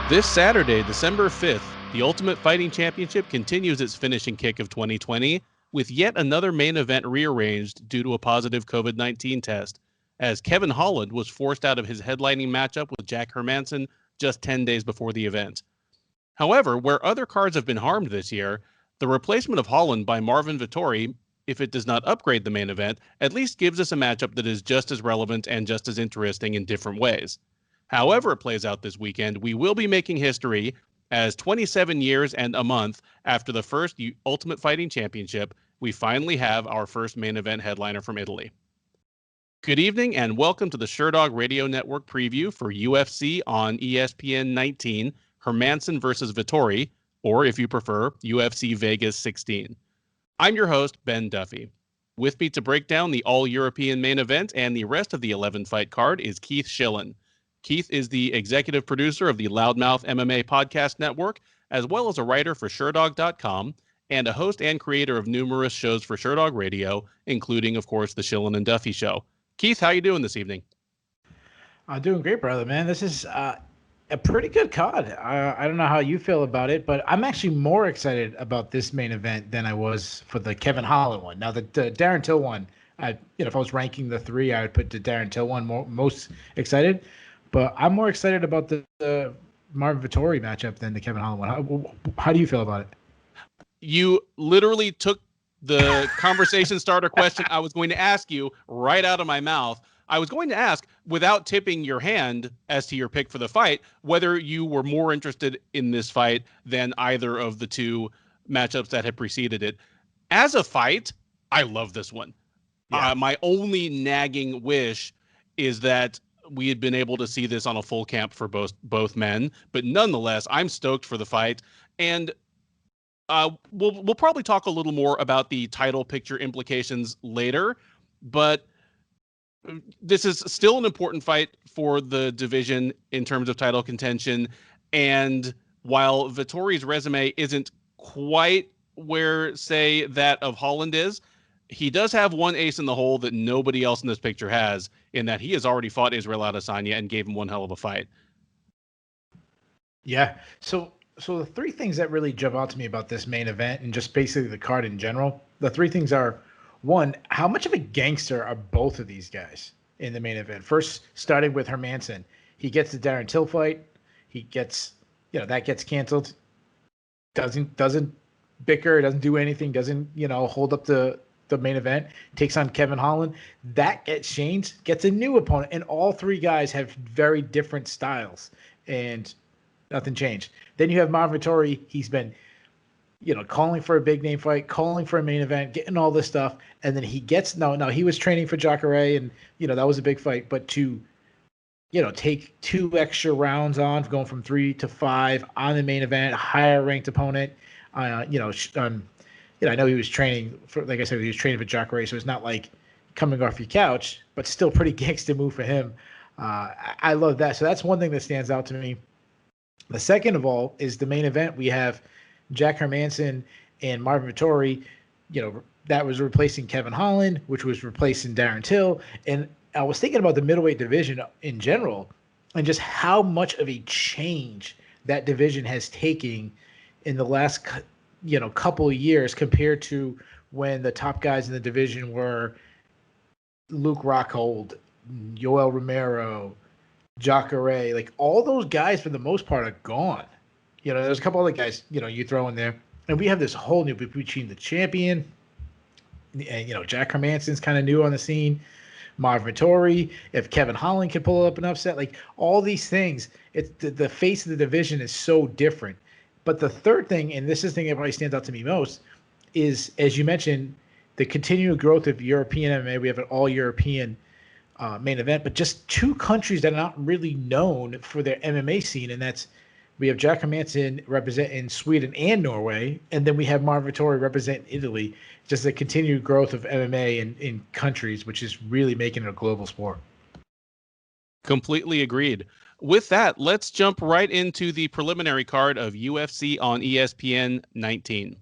This Saturday, December 5th, the Ultimate Fighting Championship continues its finishing kick of 2020 with yet another main event rearranged due to a positive COVID-19 test, as Kevin-Holland was forced out of his headlining matchup with Jack Hermansson just 10 days before the event. However, where other cards have been harmed this year, the replacement of Holland by Marvin-Vettori, if it does not upgrade the main event, at least gives us a matchup that is just as relevant and just as interesting in different ways. However it plays out this weekend, we will be making history as 27 years and a month after the first Ultimate Fighting Championship, we finally have our first main event headliner from Italy. Good evening and welcome to the Sherdog Radio Network preview for UFC on ESPN 19, Hermansson versus Vettori, or if you prefer, UFC Vegas 16. I'm your host, Ben Duffy. With me to break down the all-European main event and the rest of the 11-fight card is Keith Schillen. Keith is the executive producer of the Loudmouth MMA Podcast Network, as well as a writer for Sherdog.com, and a host and creator of numerous shows for Sherdog Radio, including, of course, the Schillen and Duffy Show. Keith, how you doing this evening? I'm doing great, brother, man. This is a pretty good card. I don't know how you feel about it, but I'm actually more excited about this main event than I was for the Kevin-Holland one. Now, the Darren Till one, if I was ranking the three, I would put the Darren Till one most excited. But I'm more excited about the Marvin Vettori matchup than the Kevin-Holland one. How do you feel about it? You literally took the conversation starter question I was going to ask you right out of my mouth. I was going to ask, without tipping your hand as to your pick for the fight, whether you were more interested in this fight than either of the two matchups that had preceded it. As a fight, I love this one. Yeah. My only nagging wish is that we had been able to see this on a full camp for both men, but nonetheless, I'm stoked for the fight. And we'll probably talk a little more about the title picture implications later, but this is still an important fight for the division in terms of title contention. And while Vettori's resume isn't quite where, say, that of Holland is, he does have one ace in the hole that nobody else in this picture has, in that he has already fought Israel Adesanya and gave him one hell of a fight. Yeah. So the three things that really jump out to me about this main event and just basically the card in general, the three things are, one, how much of a gangster are both of these guys in the main event? First, starting with Hermansson. He gets the Darren Till fight. He gets, that gets canceled. Doesn't bicker, doesn't do anything, doesn't, hold up the main event, takes on Kevin-Holland. That gets changed, gets a new opponent, and all three guys have very different styles, and nothing changed. Then you have Marvin Vettori. He's been, calling for a big name fight, calling for a main event, getting all this stuff, and then he gets he was training for Jacare, and that was a big fight, but to take 2 extra rounds on, going from 3 to 5 on the main event, higher ranked opponent, I know he was training for, like I said, he was training for Jacare, so it's not like coming off your couch, but still pretty gangster move for him. I love that. So that's one thing that stands out to me. The second of all is the main event. We have Jack Hermansson and Marvin Vettori, that was replacing Kevin-Holland, which was replacing Darren Till. And I was thinking about the middleweight division in general and just how much of a change that division has taken in the last couple of years compared to when the top guys in the division were Luke Rockhold, Yoel Romero, Jacare. Like, all those guys for the most part are gone. There's a couple other guys, you throw in there. And we have this whole new between the champion and, Jack Hermansson's kind of new on the scene. Marvin Vettori, if Kevin-Holland can pull up an upset, like all these things, it's the face of the division is so different. But the third thing, and this is the thing that probably stands out to me most, is, as you mentioned, the continued growth of European MMA. We have an all-European main event, but just 2 countries that are not really known for their MMA scene, and that's, we have Jack Hermansson representing Sweden and Norway, and then we have Marvin Vettori representing Italy. Just the continued growth of MMA in countries, which is really making it a global sport. Completely agreed. With that, let's jump right into the preliminary card of UFC on ESPN 19.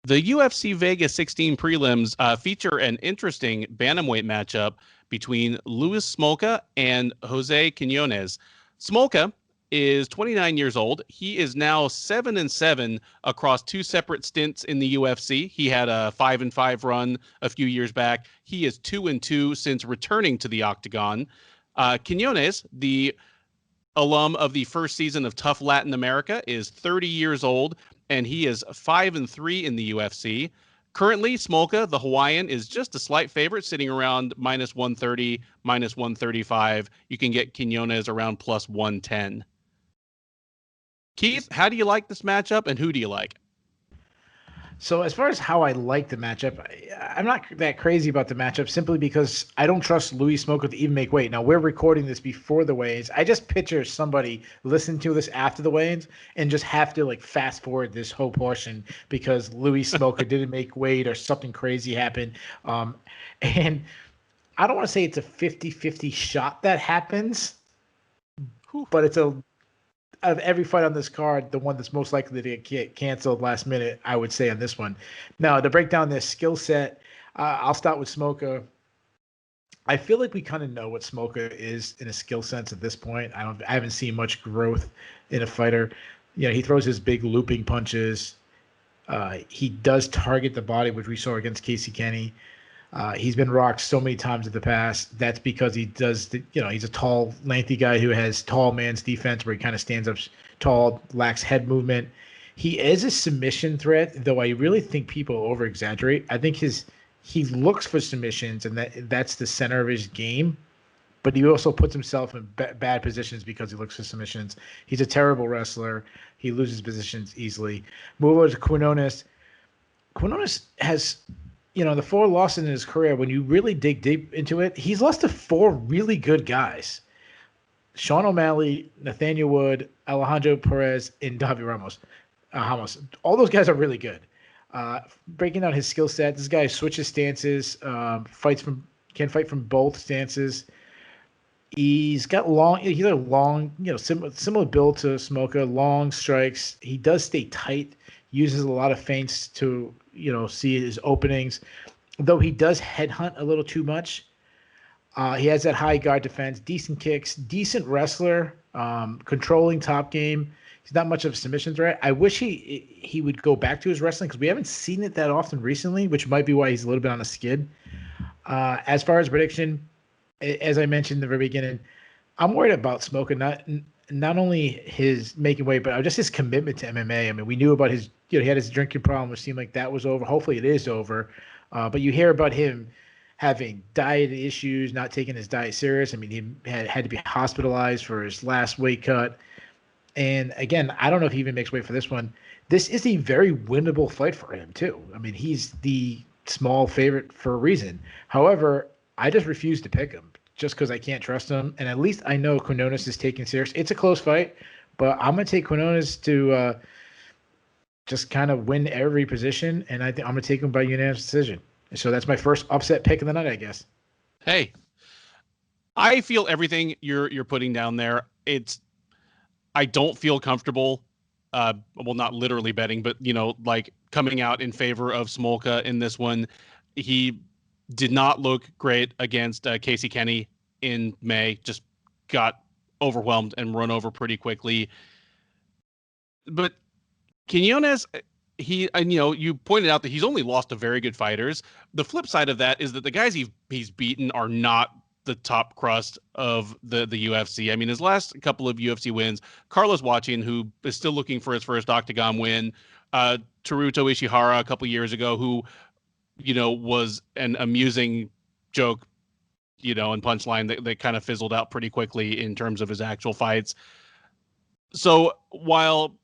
The UFC Vegas 16 prelims feature an interesting bantamweight matchup between Luis Smolka and Jose Quinonez. Smolka is 29 years old. He is now 7-7 across 2 separate stints in the UFC. He had a 5-5 run a few years back. He is 2-2 since returning to the octagon. Quinonez, the alum of the first season of Tough Latin America, is 30 years old, and he is 5-3 in the UFC. Currently, Smolka, the Hawaiian, is just a slight favorite, sitting around -130, -135. You can get Quinonez around +110. Keith, how do you like this matchup, and who do you like? So as far as how I like the matchup, I'm not that crazy about the matchup simply because I don't trust Louis Smolka to even make weight. Now, we're recording this before the weigh-ins. I just picture somebody listening to this after the weigh-ins and just have to like fast forward this whole portion because Louis Smolka didn't make weight or something crazy happened. And I don't want to say it's a 50-50 shot that happens, but it's out of every fight on this card, the one that's most likely to get canceled last minute, I would say on this one. Now, to break down their skill set, I'll start with Smolka. I feel like we kind of know what Smolka is in a skill sense at this point. I haven't seen much growth in a fighter. You know, he throws his big looping punches. He does target the body, which we saw against Casey Kenny. He's been rocked so many times in the past. That's because he does, he's a tall, lengthy guy who has tall man's defense where he kind of stands up tall, lacks head movement. He is a submission threat, though I really think people over-exaggerate. I think he looks for submissions, and that's the center of his game. But he also puts himself in bad positions because he looks for submissions. He's a terrible wrestler. He loses positions easily. Move over to Quinonez. Quinonez has... the 4 losses in his career, when you really dig deep into it, he's lost to 4 really good guys. Sean O'Malley, Nathaniel Wood, Alejandro Perez, and Davi Ramos. All those guys are really good. Breaking down his skill set, this guy switches stances, can fight from both stances. He's a long, similar build to Smolka, long strikes. He does stay tight, uses a lot of feints to, see his openings, though he does headhunt a little too much. He has that high guard defense, decent kicks, decent wrestler, controlling top game. He's not much of a submission threat. I wish he would go back to his wrestling because we haven't seen it that often recently, which might be why he's a little bit on a skid. As far as prediction, as I mentioned in the very beginning, I'm worried about Smolka, not only his making weight, but just his commitment to MMA. I mean, we knew about his, he had his drinking problem, which seemed like that was over. Hopefully it is over. But you hear about him having diet issues, not taking his diet serious. I mean, he had to be hospitalized for his last weight cut. And again, I don't know if he even makes weight for this one. This is a very winnable fight for him too. I mean, he's the small favorite for a reason. However, I just refuse to pick him just because I can't trust him. And at least I know Quinonez is taking serious. It's a close fight, but I'm going to take Quinonez to just kind of win every position. And I think I'm going to take him by unanimous decision. So that's my first upset pick of the night, I guess. Hey, I feel everything you're putting down there. I don't feel comfortable. Well, not literally betting, but like coming out in favor of Smolka in this one. He did not look great against Casey Kenny in May. Just got overwhelmed and run over pretty quickly. But Quinonez, you pointed out that he's only lost to very good fighters. The flip side of that is that the guys he's beaten are not the top crust of the UFC. I mean, his last couple of UFC wins, Carlos Watching, who is still looking for his first octagon win, Teruto Ishihara a couple years ago, who was an amusing joke, and punchline that kind of fizzled out pretty quickly in terms of his actual fights. So while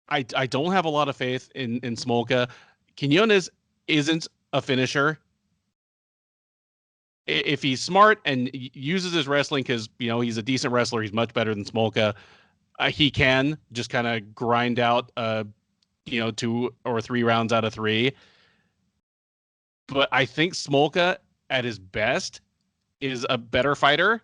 I don't have a lot of faith in Smolka, Quinonez isn't a finisher. If he's smart and uses his wrestling, because he's a decent wrestler, he's much better than Smolka. He can just kind of grind out 2 or 3 rounds out of 3. But I think Smolka at his best is a better fighter,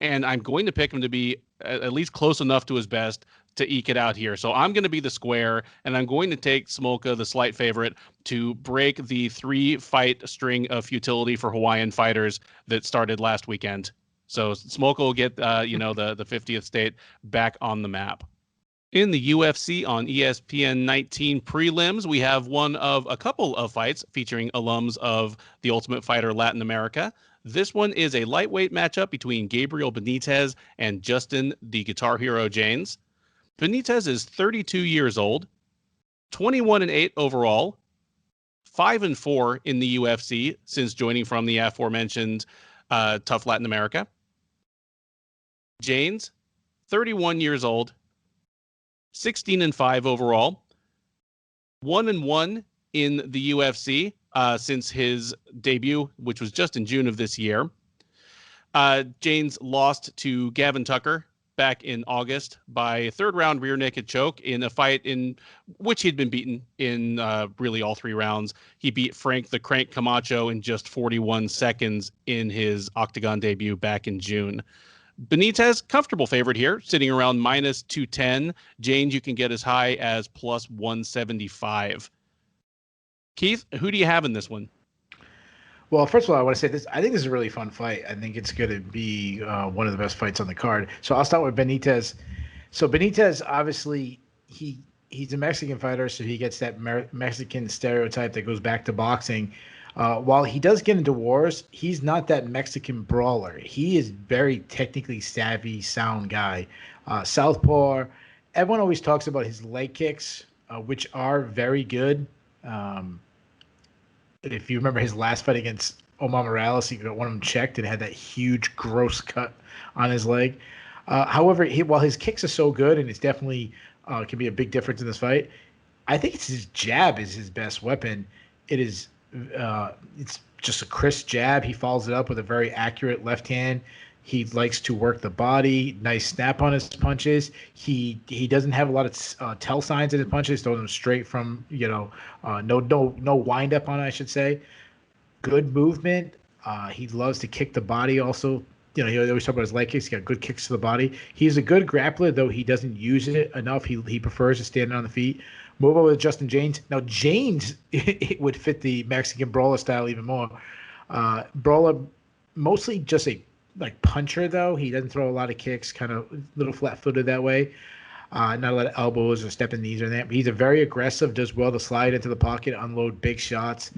and I'm going to pick him to be at least close enough to his best to eke it out here. So I'm going to be the square, and I'm going to take Smolka, the slight favorite, to break the 3-fight string of futility for Hawaiian fighters that started last weekend. So Smolka will get, the 50th state back on the map. In the UFC on ESPN 19 prelims, we have one of a couple of fights featuring alums of The Ultimate Fighter Latin America. This one is a lightweight matchup between Gabriel Benitez and Justin the Guitar Hero Jaynes. Benitez is 32 years old, 21-8 overall, 5-4 in the UFC since joining from the aforementioned Tough Latin America. Jaynes, 31 years old, 16-5 overall, 1-1 in the UFC since his debut, which was just in June of this year. Jaynes lost to Gavin Tucker back in August by a third-round rear naked choke in a fight in which he'd been beaten in really all 3 rounds. He beat Frank the Crank Camacho in just 41 seconds in his octagon debut back in June. Benitez, comfortable favorite here, sitting around minus 210. Jaynes, you can get as high as plus 175. Keith, who do you have in this one? Well, first of all, I want to say this. I think this is a really fun fight. I think it's going to be one of the best fights on the card. So I'll start with Benitez. So Benitez, obviously, he's a Mexican fighter, so he gets that Mexican stereotype that goes back to boxing. While he does get into wars, he's not that Mexican brawler. He is very technically savvy, sound guy. Southpaw. Everyone always talks about his leg kicks, which are very good. If you remember his last fight against Omar Morales, he got one of them checked and had that huge, gross cut on his leg. However, while his kicks are so good, and it's definitely can be a big difference in this fight, I think it's his jab is his best weapon. It's just a crisp jab. He follows it up with a very accurate left hand. He likes to work the body. Nice snap on his punches. He doesn't have a lot of tell signs in his punches. Throws them straight from no wind up on it, I should say. Good movement. He loves to kick the body. Also, he always talk about his leg kicks. He got good kicks to the body. He's a good grappler, though he doesn't use it enough. He prefers to stand on the feet. Move over to Justin Jaynes. Now Jaynes it would fit the Mexican brawler style even more. Brawler, mostly just a puncher, though. He doesn't throw a lot of kicks, kind of a little flat-footed that way. Not a lot of elbows or stepping knees or that. But he's a very aggressive, does well to slide into the pocket, unload big shots.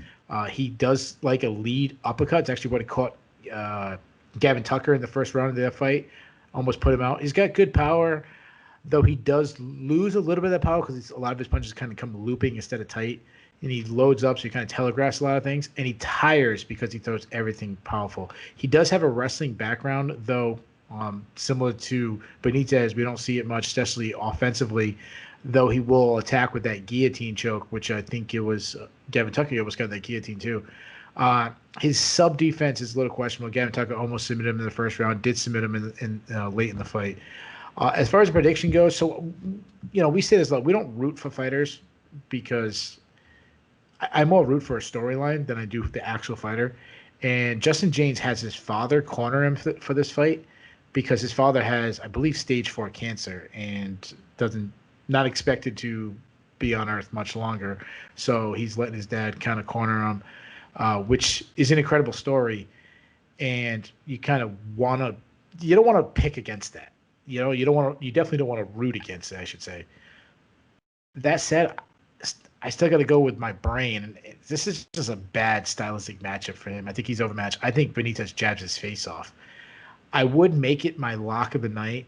He does like a lead uppercut. It's actually what he caught Gavin Tucker in the first round of that fight. Almost put him out. He's got good power, though he does lose a little bit of that power because a lot of his punches kind of come looping instead of tight. And he loads up, so he kind of telegraphs a lot of things. And he tires because he throws everything powerful. He does have a wrestling background, though, similar to Benitez. We don't see it much, especially offensively, though he will attack with that guillotine choke, which I think it was Gavin Tucker almost got that guillotine too. His sub-defense is a little questionable. Gavin Tucker almost submitted him in the first round, did submit him in late in the fight. As far as prediction goes, so, we say this a lot. We don't root for fighters because I more root for a storyline than I do for the actual fighter. And Justin Jaynes has his father corner him for this fight because his father has, I believe, stage 4 cancer and not expected to be on Earth much longer. So he's letting his dad kind of corner him, which is an incredible story. And you kind of you don't want to pick against that. You definitely don't want to root against it, I should say. That said, I still got to go with my brain. This is just a bad stylistic matchup for him. I think he's overmatched. I think Benitez jabs his face off. I would make it my lock of the night,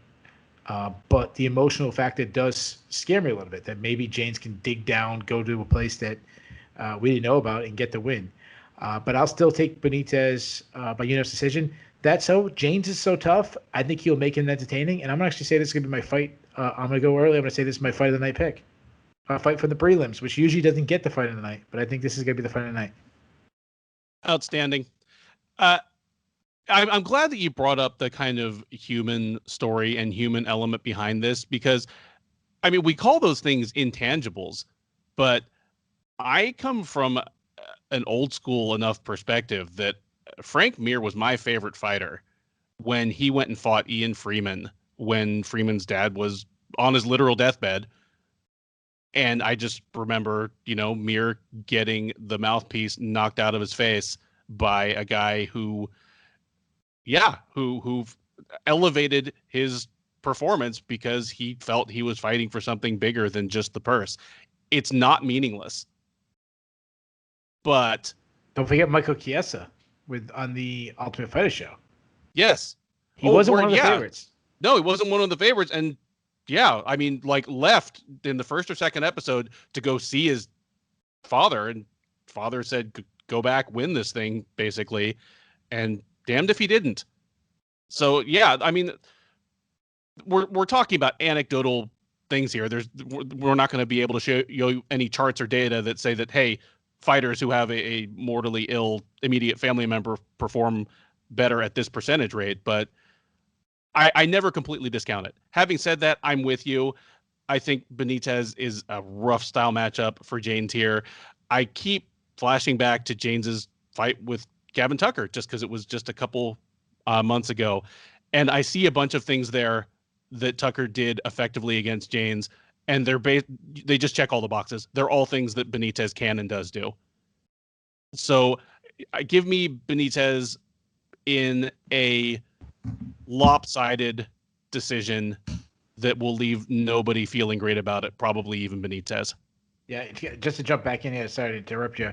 but the emotional factor does scare me a little bit, that maybe Jaynes can dig down, go to a place that we didn't know about, and get the win. But I'll still take Benitez by unanimous decision. That's so. Jaynes is so tough. I think he'll make it entertaining. And I'm going to actually say this is going to be my fight. I'm going to go early. I'm going to say this is my fight of the night pick. Fight for the prelims, which usually doesn't get the fight of the night, but I think this is going to be the fight of the night. Outstanding. I'm glad that you brought up the kind of human story and human element behind this, because, we call those things intangibles, but I come from an old school enough perspective that Frank Mir was my favorite fighter when he went and fought Ian Freeman, when Freeman's dad was on his literal deathbed. And I just remember, Mir getting the mouthpiece knocked out of his face by a guy who yeah, who elevated his performance because he felt he was fighting for something bigger than just the purse. It's not meaningless. But don't forget Michael Chiesa on the Ultimate Fighter show. yes. He wasn't one of the favorites. No, he wasn't one of the favorites. And yeah, I mean, like left in the first or second episode to go see his father, and father said, go back, win this thing, basically. And damned if he didn't. So yeah, I mean, we're talking about anecdotal things here. We're not going to be able to show you any charts or data that say that, hey, fighters who have a mortally ill immediate family member perform better at this percentage rate, but I never completely discount it. Having said that, I'm with you. I think Benitez is a rough style matchup for Jaynes here. I keep flashing back to Jaynes's fight with Gavin Tucker just because it was just a couple months ago. And I see a bunch of things there that Tucker did effectively against Jaynes, and they just check all the boxes. They're all things that Benitez can and does do. So give me Benitez in a lopsided decision that will leave nobody feeling great about it, probably even Benitez. Yeah, just to jump back in here, sorry to interrupt you.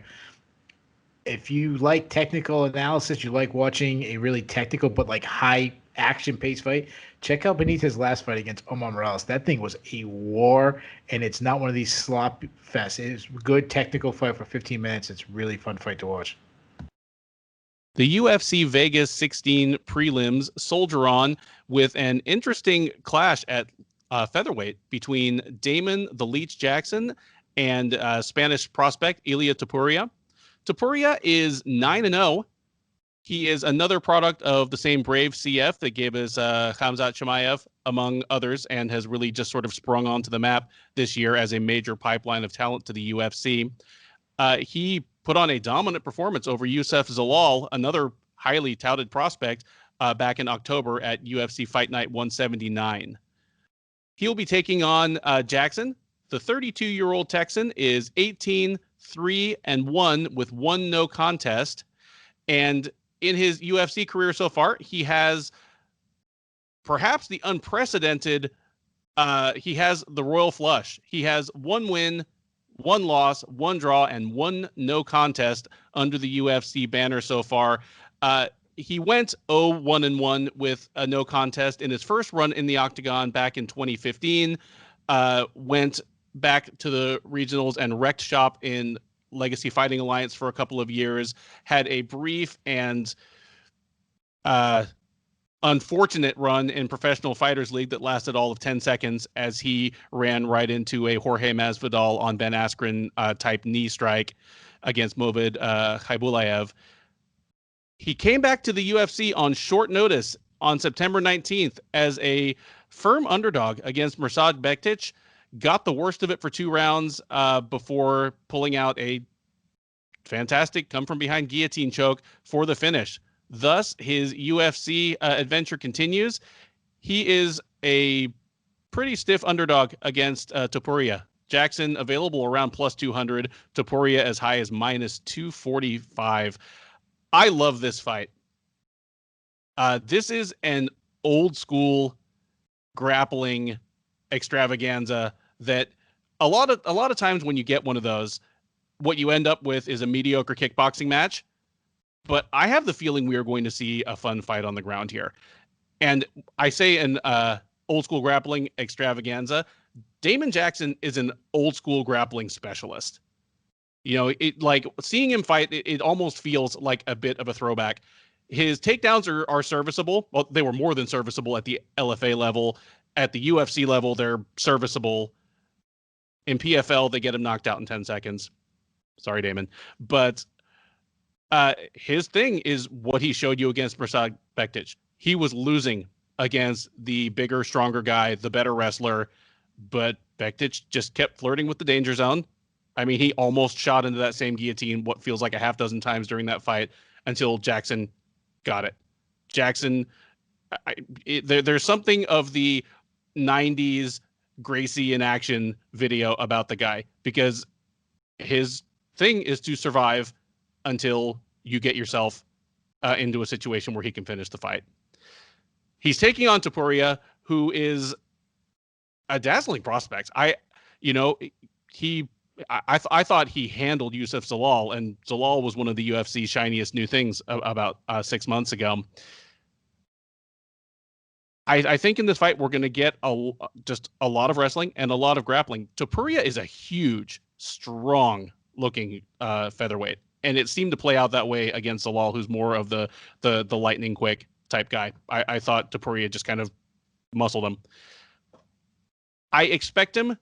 If you like technical analysis, you like watching a really technical but like high action pace fight, check out Benitez's last fight against Omar Morales. That thing was a war, and it's not one of these slop fests. It is a good technical fight for 15 minutes. It's a really fun fight to watch. The UFC Vegas 16 prelims soldier on with an interesting clash at featherweight between Damon the Leech Jackson and Spanish prospect Ilia Topuria. Topuria is 9-0. He is another product of the same Brave CF that gave us Khamzat Chimaev, among others, and has really just sort of sprung onto the map this year as a major pipeline of talent to the UFC. He put on a dominant performance over Youssef Zalal, another highly touted prospect, back in October at UFC Fight Night 179. He'll be taking on Jackson. The 32-year-old Texan is 18-3-1 with one no contest. And in his UFC career so far, he has perhaps the unprecedented, he has the royal flush. He has one win, one loss, one draw, and one no contest under the UFC banner so far. He went 0-1-1 with a no contest in his first run in the octagon back in 2015. Went back to the regionals and wrecked shop in Legacy Fighting Alliance for a couple of years. Had a brief and unfortunate run in Professional Fighters League that lasted all of 10 seconds as he ran right into a Jorge Masvidal on Ben Askren type knee strike against Moved Khaybulaev. He came back to the UFC on short notice on September 19th as a firm underdog against Mirsad Bektic, got the worst of it for 2 rounds before pulling out a fantastic come-from-behind guillotine choke for the finish. Thus, his UFC adventure continues. He is a pretty stiff underdog against Topuria. Jackson available around plus 200. Topuria as high as minus 245. I love this fight. This is an old school grappling extravaganza that a lot of times when you get one of those, what you end up with is a mediocre kickboxing match. But I have the feeling we are going to see a fun fight on the ground here. And I say an old school grappling extravaganza. Damon Jackson is an old school grappling specialist. You know, it like seeing him fight, it almost feels like a bit of a throwback. His takedowns are serviceable. Well, they were more than serviceable at the LFA level. At the UFC level, they're serviceable. In PFL, they get him knocked out in 10 seconds. Sorry, Damon. But his thing is what he showed you against Mirsad Bektic. He was losing against the bigger, stronger guy, the better wrestler, but Bektic just kept flirting with the danger zone. I mean, he almost shot into that same guillotine what feels like a half dozen times during that fight until Jackson got it. Jackson, there's something of the 90s Gracie in action video about the guy because his thing is to survive until you get yourself into a situation where he can finish the fight. He's taking on Topuria, who is a dazzling prospect. I thought he handled Youssef Zalal, and Zalal was one of the UFC's shiniest new things about 6 months ago. I think in this fight we're going to get just a lot of wrestling and a lot of grappling. Topuria is a huge, strong-looking featherweight, and it seemed to play out that way against Zalal, who's more of the lightning quick type guy. I thought Topuria just kind of muscled him. I expect him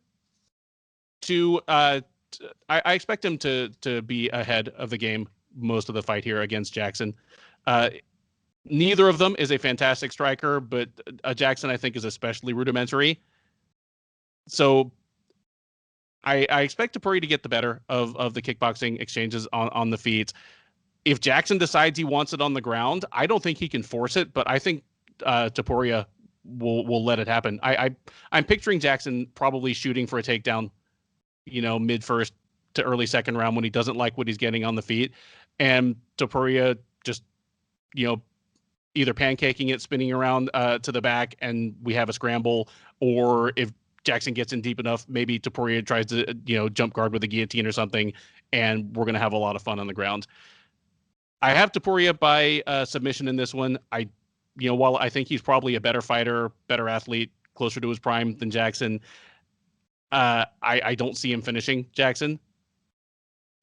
to be ahead of the game most of the fight here against Jackson. Neither of them is a fantastic striker, but Jackson, I think, is especially rudimentary. So I expect Topuria to get the better of the kickboxing exchanges on the feet. If Jackson decides he wants it on the ground, I don't think he can force it, but I think Topuria will let it happen. I'm picturing Jackson probably shooting for a takedown, mid first to early second round when he doesn't like what he's getting on the feet, and Topuria just, either pancaking it, spinning around to the back, and we have a scramble, or if Jackson gets in deep enough, maybe Topuria tries to, jump guard with a guillotine or something, and we're going to have a lot of fun on the ground. I have Topuria by submission in this one. While I think he's probably a better fighter, better athlete, closer to his prime than Jackson, I don't see him finishing Jackson.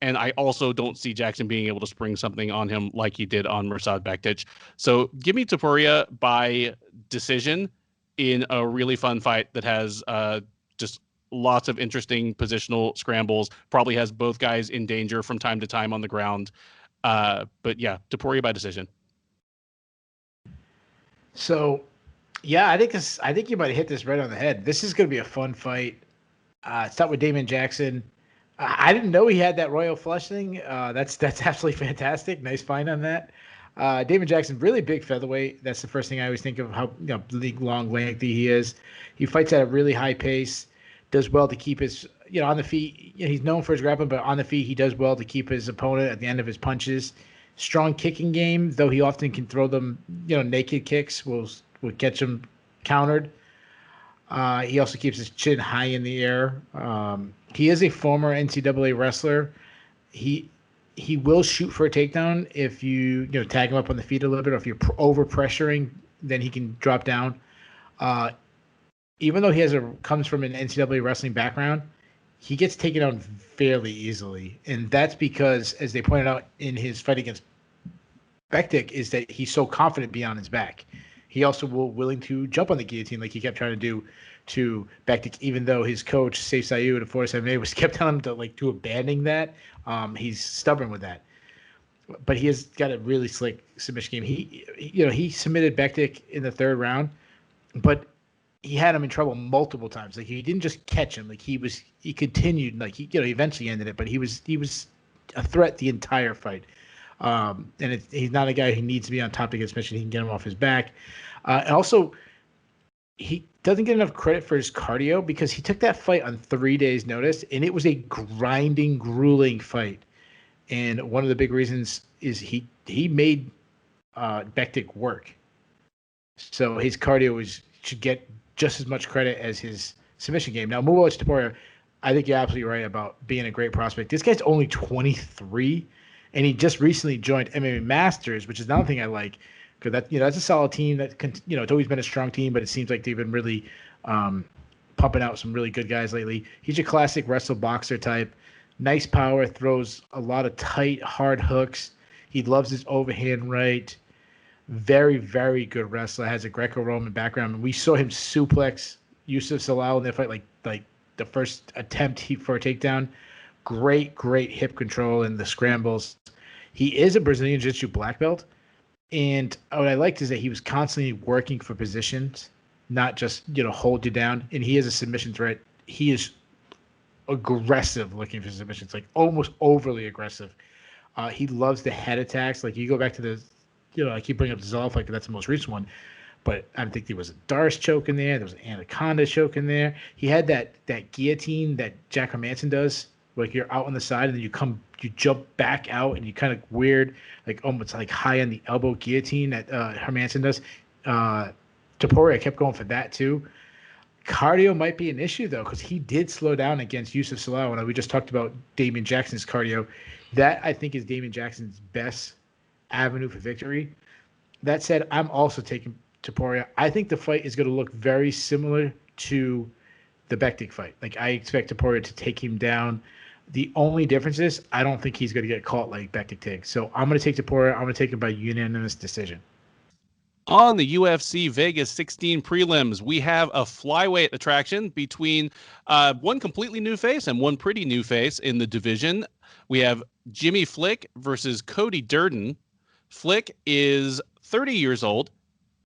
And I also don't see Jackson being able to spring something on him like he did on Mirsad Bektic. So give me Topuria by decision in a really fun fight that has just lots of interesting positional scrambles, probably has both guys in danger from time to time on the ground. But yeah, Topuria by decision. So, yeah, I think you might have hit this right on the head. This is going to be a fun fight. Start with Damon Jackson. I didn't know he had that royal flush thing. That's absolutely fantastic. Nice find on that. Damon Jackson, really big featherweight. That's the first thing I always think of, how long, lengthy he is. He fights at a really high pace. Does well to keep his on the feet. He's known for his grappling, but on the feet he does well to keep his opponent at the end of his punches. Strong kicking game, though he often can throw them. Naked kicks will catch him countered. He also keeps his chin high in the air. He is a former NCAA wrestler. He will shoot for a takedown if you tag him up on the feet a little bit, or if you're over pressuring, then he can drop down. Even though he comes from an NCAA wrestling background, he gets taken down fairly easily, and that's because, as they pointed out in his fight against Bektic, is that he's so confident beyond his back. He also willing to jump on the guillotine like he kept trying to do to Bektic, even though his coach, Saif Sayoud at 47A, was kept telling him to abandon that. He's stubborn with that. But he has got a really slick submission game. He submitted Bektic in the third round, but he had him in trouble multiple times. Like, he didn't just catch him. Like, he continued. Like, he eventually ended it, but he was a threat the entire fight. And he's not a guy who needs to be on top to get submission. He can get him off his back. And also, he doesn't get enough credit for his cardio, because he took that fight on 3 days' notice, and it was a grinding, grueling fight. And one of the big reasons is he made Bektic work. So his cardio should get just as much credit as his submission game. Now, Movsar Topuria, I think you're absolutely right about being a great prospect. This guy's only 23, and he just recently joined MMA Masters, which is another thing I like, because that's a solid team. It's always been a strong team, but it seems like they've been really pumping out some really good guys lately. He's a classic wrestle boxer type. Nice power, throws a lot of tight, hard hooks. He loves his overhand right. Very, very good wrestler. Has a Greco-Roman background. And we saw him suplex Youssef Zalal in their fight, like the first attempt for a takedown. Great hip control and the scrambles. He is a Brazilian Jiu-Jitsu black belt. And what I liked is that he was constantly working for positions, not just, hold you down. And he is a submission threat. He is aggressive looking for submissions, like almost overly aggressive. He loves the head attacks. Like, you go back to the, I keep bringing up the Zolf, like that's the most recent one. But I think there was a Darce choke in there. There was an Anaconda choke in there. He had that guillotine that Jack Hermansson does like you're out on the side and then you jump back out and you kind of weird, like almost like high on the elbow guillotine that Hermansson does. Topuria kept going for that too. Cardio might be an issue though, because he did slow down against Yusuf Salau, and we just talked about Damian Jackson's cardio. That I think is Damian Jackson's best avenue for victory. That said, I'm also taking Topuria. I think the fight is going to look very similar to the Bektic fight. Like I expect Topuria to take him down. The only difference is I don't think he's going to get caught like Bektic did. So I'm going to take Topuria. I'm going to take him by unanimous decision. On the UFC Vegas 16 prelims, we have a flyweight attraction between one completely new face and one pretty new face in the division. We have Jimmy Flick versus Cody Durden. Flick is 30 years old.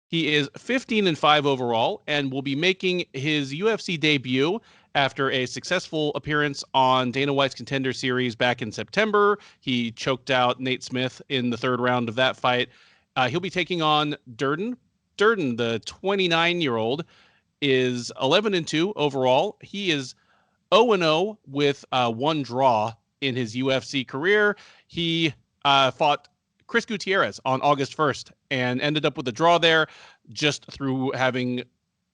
He is 15-5 overall and will be making his UFC debut after a successful appearance on Dana White's Contender Series back in September. He choked out Nate Smith in the third round of that fight. He'll be taking on Durden. Durden, the 29-year-old, is 11-2 overall. He is 0-0 with one draw in his UFC career. He fought Chris Gutierrez on August 1st and ended up with a draw there just through having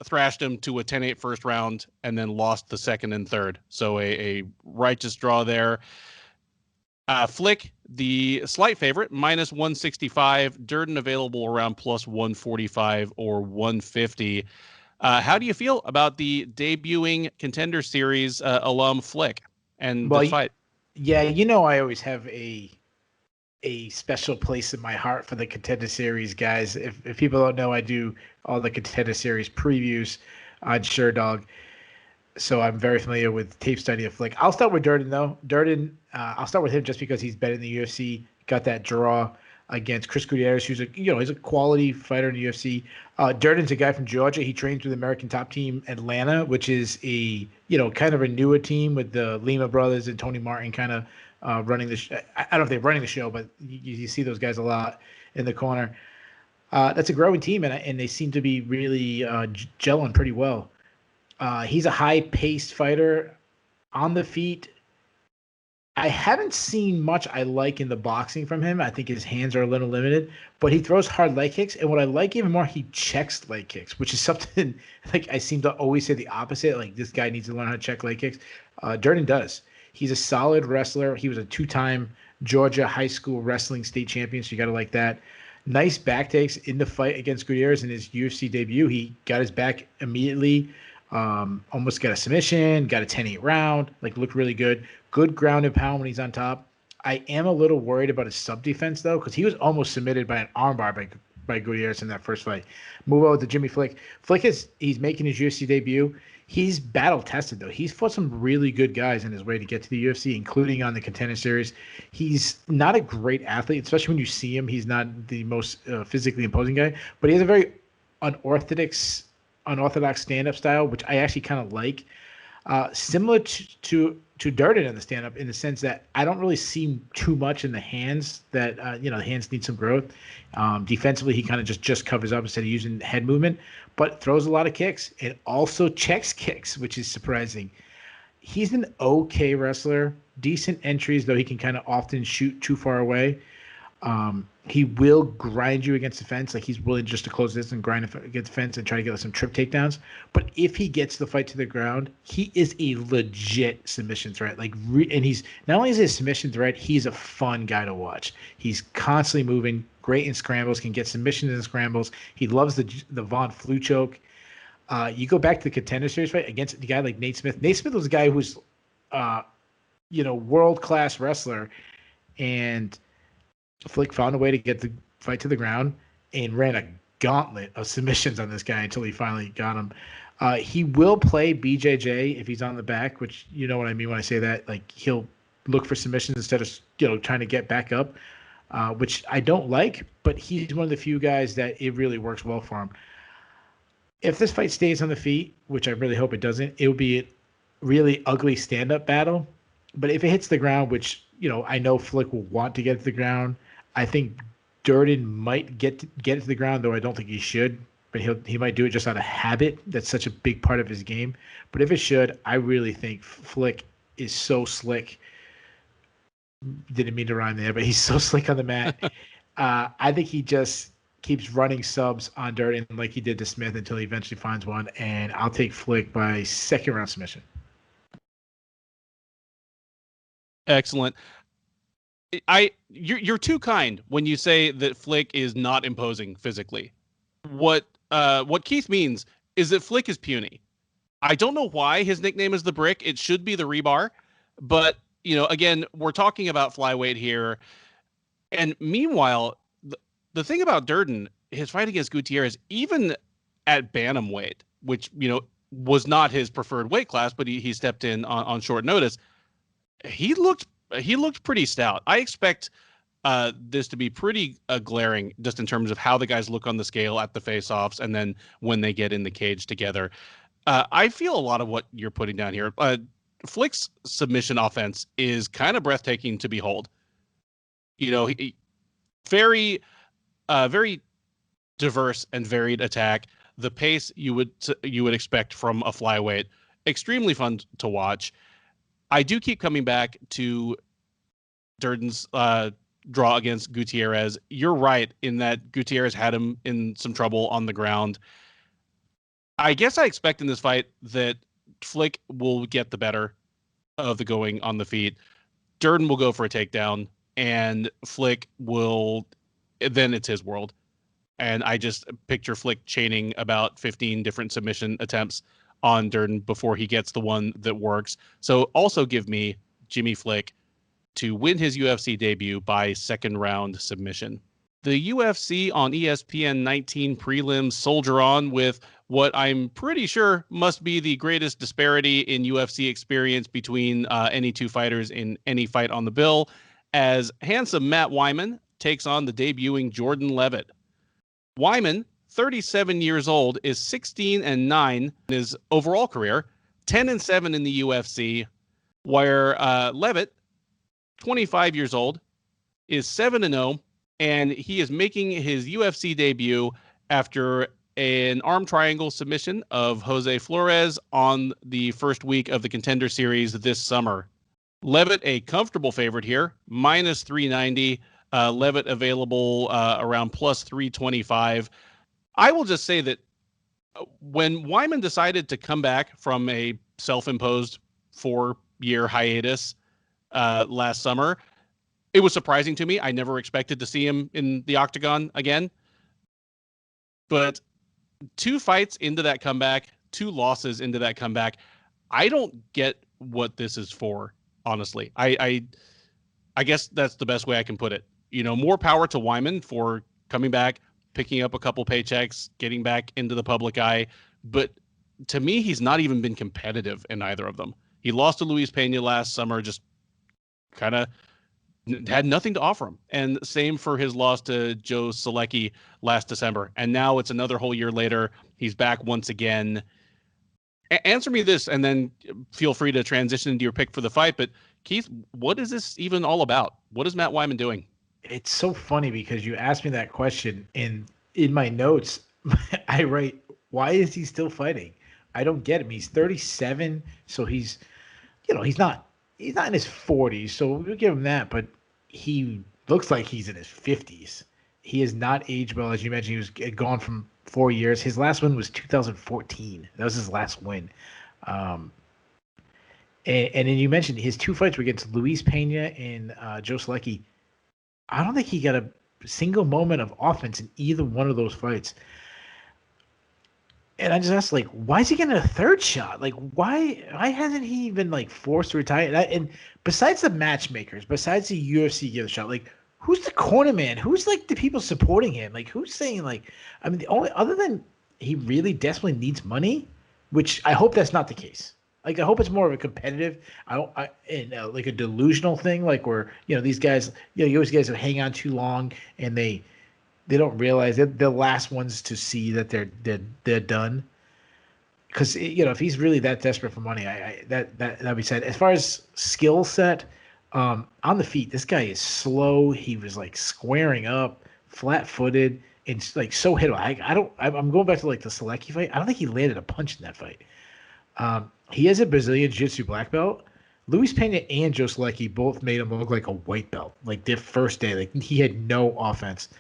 thrashed him to a 10-8 first round and then lost the second and third. So a righteous draw there. Flick, the slight favorite, minus 165. Durden available around plus 145 or 150. How do you feel about the debuting Contender Series alum Flick and the fight? Yeah, I always have a special place in my heart for the Contender Series guys. If people don't know, I do all the Contender Series previews on SureDog. So I'm very familiar with tape study of Flick. I'll start with Durden, though. Durden, I'll start with him just because he's been in the UFC, got that draw against Chris Gutierrez, who's he's a quality fighter in the UFC. Durden's a guy from Georgia. He trains with the American Top Team Atlanta, which is a kind of a newer team with the Lima brothers and Tony Martin kind of running the show. I don't know if they're running the show, but you see those guys a lot in the corner. That's a growing team, and they seem to be really gelling pretty well. He's a high-paced fighter on the feet. I haven't seen much I like in the boxing from him. I think his hands are a little limited, but he throws hard leg kicks. And what I like even more, he checks leg kicks, which is something like I seem to always say the opposite. Like this guy needs to learn how to check leg kicks. Durden does. He's a solid wrestler. He was a two-time Georgia high school wrestling state champion, so you got to like that. Nice back takes in the fight against Gutierrez in his UFC debut. He got his back immediately. Almost got a submission, got a 10-8 round, looked really good. Good ground and pound when he's on top. I am a little worried about his sub defense though, because he was almost submitted by an armbar by Gutierrez in that first fight. Move on to Jimmy Flick. He's making his UFC debut. He's battle tested though. He's fought some really good guys in his way to get to the UFC, including on the Contender Series. He's not a great athlete, especially when you see him. He's not the most physically imposing guy, but he has a very unorthodox stand-up style, which I actually kind of like. Similar to Durden in the stand-up, in the sense that I don't really see too much in the hands. That the hands need some growth. Defensively, he kind of just covers up instead of using head movement, but throws a lot of kicks and also checks kicks, which is surprising. He's an okay wrestler, decent entries, though he can kind of often shoot too far away. He will grind you against the fence. He's willing just to close this and grind against the fence and try to get some trip takedowns. But if he gets the fight to the ground, he is a legit submission threat. And he's not only is he a submission threat, he's a fun guy to watch. He's constantly moving, great in scrambles, can get submissions in scrambles. He loves the Von Flue choke. You go back to the Contender Series fight against a guy like Nate Smith. Nate Smith was a guy who's, world-class wrestler, and Flick found a way to get the fight to the ground and ran a gauntlet of submissions on this guy until he finally got him. He will play BJJ if he's on the back, which you know what I mean when I say that. He'll look for submissions instead of trying to get back up, which I don't like. But he's one of the few guys that it really works well for him. If this fight stays on the feet, which I really hope it doesn't, it will be a really ugly stand-up battle. But if it hits the ground, which I know Flick will want to get to the ground, I think Durden might get it to the ground, though I don't think he should. But he might do it just out of habit. That's such a big part of his game. But if it should, I really think Flick is so slick. Didn't mean to rhyme there, but he's so slick on the mat. I think he just keeps running subs on Durden like he did to Smith until he eventually finds one, and I'll take Flick by second round submission. Excellent. You're too kind when you say that Flick is not imposing physically. What Keith means is that Flick is puny. I don't know why his nickname is the Brick. It should be the Rebar, but again, we're talking about flyweight here. And meanwhile, the thing about Durden, his fight against Gutierrez, even at bantamweight, which was not his preferred weight class, but he stepped in on short notice. He looked pretty stout. I expect this to be pretty glaring just in terms of how the guys look on the scale at the face-offs and then when they get in the cage together. I feel a lot of what you're putting down here. Flick's submission offense is kind of breathtaking to behold. He very diverse and varied attack. The pace you would expect from a flyweight. Extremely fun to watch. I do keep coming back to Durden's draw against Gutierrez. You're right in that Gutierrez had him in some trouble on the ground. I guess I expect in this fight that Flick will get the better of the going on the feet. Durden will go for a takedown, and Flick will, then it's his world. And I just picture Flick chaining about 15 different submission attempts on Durden before he gets the one that works. So also give me Jimmy Flick to win his UFC debut by second round submission. The UFC on ESPN 19 prelims soldier on with what I'm pretty sure must be the greatest disparity in UFC experience between any two fighters in any fight on the bill, as handsome Matt Wiman takes on the debuting Jordan Leavitt. Wiman, 37 years old, is 16-9 in his overall career, 10-7 in the UFC, where Leavitt, 25 years old, is 7-0, and he is making his UFC debut after an arm triangle submission of Jose Flores on the first week of the Contender Series this summer. Leavitt a comfortable favorite here, minus 390. Leavitt available around plus 325. I will just say that when Wiman decided to come back from a self-imposed 4-year hiatus last summer, it was surprising to me. I never expected to see him in the octagon again. But 2 fights into that comeback, 2 losses into that comeback, I don't get what this is for, honestly. I guess that's the best way I can put it. More power to Wiman for coming back, picking up a couple paychecks, getting back into the public eye. But to me, he's not even been competitive in either of them. He lost to Luis Pena last summer, just kind of had nothing to offer him. And same for his loss to Joe Selecki last December. And now it's another whole year later. He's back once again. Answer me this, and then feel free to transition into your pick for the fight. But Keith, what is this even all about? What is Matt Wiman doing? It's so funny because you asked me that question, and in my notes, I write, why is he still fighting? I don't get him. He's 37, so he's not in his 40s, so we'll give him that, but he looks like he's in his 50s. He has not aged well. As you mentioned, he was gone from 4 years. His last win was 2014. That was his last win. And then you mentioned his 2 fights were against Luis Pena and Joe Selecki. I don't think he got a single moment of offense in either one of those fights. And I just asked, why is he getting a 3rd shot? Why hasn't he been forced to retire? And besides the matchmakers, besides the UFC give a shot, who's the corner man? Who's the people supporting him? Who's saying the only other than he really desperately needs money, which I hope that's not the case. I hope it's more of a competitive, a delusional thing, where these guys, you always guys who hang on too long and they don't realize they're the last ones to see that they're done. Because if he's really that desperate for money, that'd be sad. As far as skill set, on the feet, this guy is slow. He was squaring up, flat-footed, and so hittable. I'm going back to the Selecki fight. I don't think he landed a punch in that fight. He has a Brazilian Jiu-Jitsu black belt. Luis Pena and Joe Selecki both made him look like a white belt. Like their first day, like he had no offense.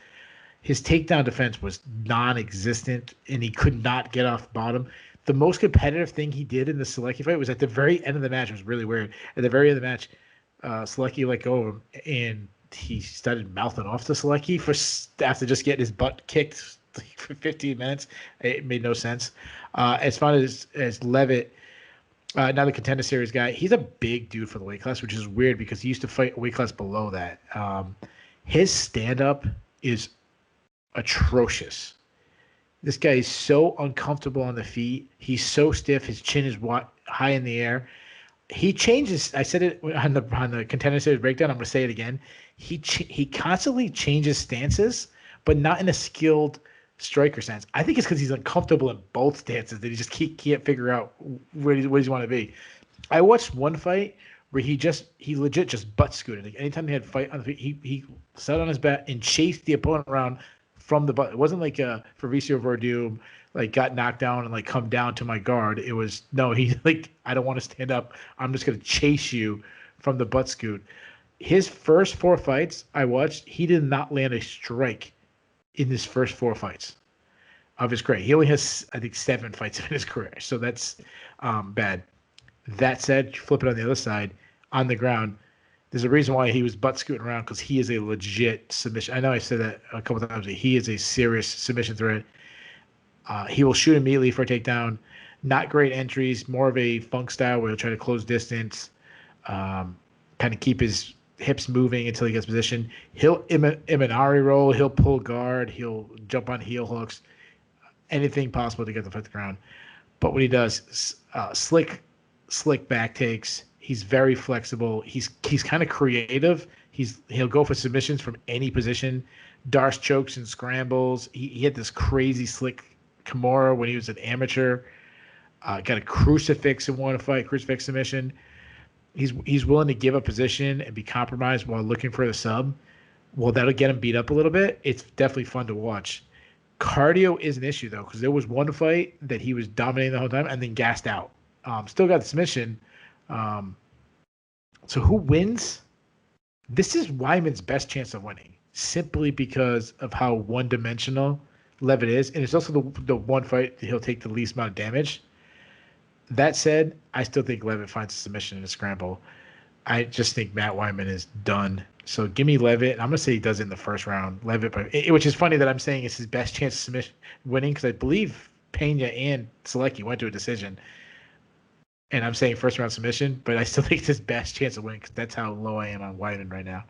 His takedown defense was non-existent, and he could not get off bottom. The most competitive thing he did in the Selecki fight was at the very end of the match. It was really weird. At the very end of the match, Selecki let go of him, and he started mouthing off to Selecki after just getting his butt kicked for 15 minutes. It made no sense. As far as Leavitt, now the Contender Series guy, he's a big dude for the weight class, which is weird because he used to fight a weight class below that. His stand-up is atrocious. This guy is so uncomfortable on the feet. He's so stiff. His chin is high in the air. He changes. I said it on the Contender Series breakdown. I'm going to say it again. He constantly changes stances, but not in a skilled striker sense. I think it's because he's uncomfortable in both stances that he just can't figure out where he want to be. I watched one fight where he legit just butt scooted. Like anytime he had fight on the feet, he sat on his back and chased the opponent around from the butt. It wasn't like Fabricio Verdum like got knocked down and like come down to my guard. It was no, he like I don't want to stand up. I'm just gonna chase you from the butt scoot. His first 4 fights I watched, he did not land a strike in his first 4 fights of his career. He only has, I think, 7 fights in his career. So that's bad. That said, flip it on the other side, on the ground, there's a reason why he was butt scooting around because he is a legit submission. I know I said that a couple of times, but he is a serious submission threat. He will shoot immediately for a takedown. Not great entries, more of a funk style where he'll try to close distance, kind of keep his hips moving until he gets position. He'll Imanari roll. He'll pull guard. He'll jump on heel hooks. Anything possible to get the foot to the ground. But what he does, slick back takes. He's very flexible. He's kind of creative. He'll go for submissions from any position. Darce chokes and scrambles. He had this crazy slick Kimura when he was an amateur. Got a crucifix in one fight, crucifix submission. He's willing to give a position and be compromised while looking for the sub. Well, that'll get him beat up a little bit. It's definitely fun to watch. Cardio is an issue, though, because there was one fight that he was dominating the whole time and then gassed out. Still got the submission. So who wins? This is Wiman's best chance of winning, simply because of how one-dimensional Leavitt is. And it's also the one fight that he'll take the least amount of damage. That said, I still think Leavitt finds a submission in a scramble. I just think Matt Wiman is done. So give me Leavitt. I'm going to say he does it in the first round. Leavitt, which is funny that I'm saying it's his best chance of submission winning because I believe Pena and Selecki went to a decision. And I'm saying first round submission, but I still think it's his best chance of winning because that's how low I am on Wiman right now.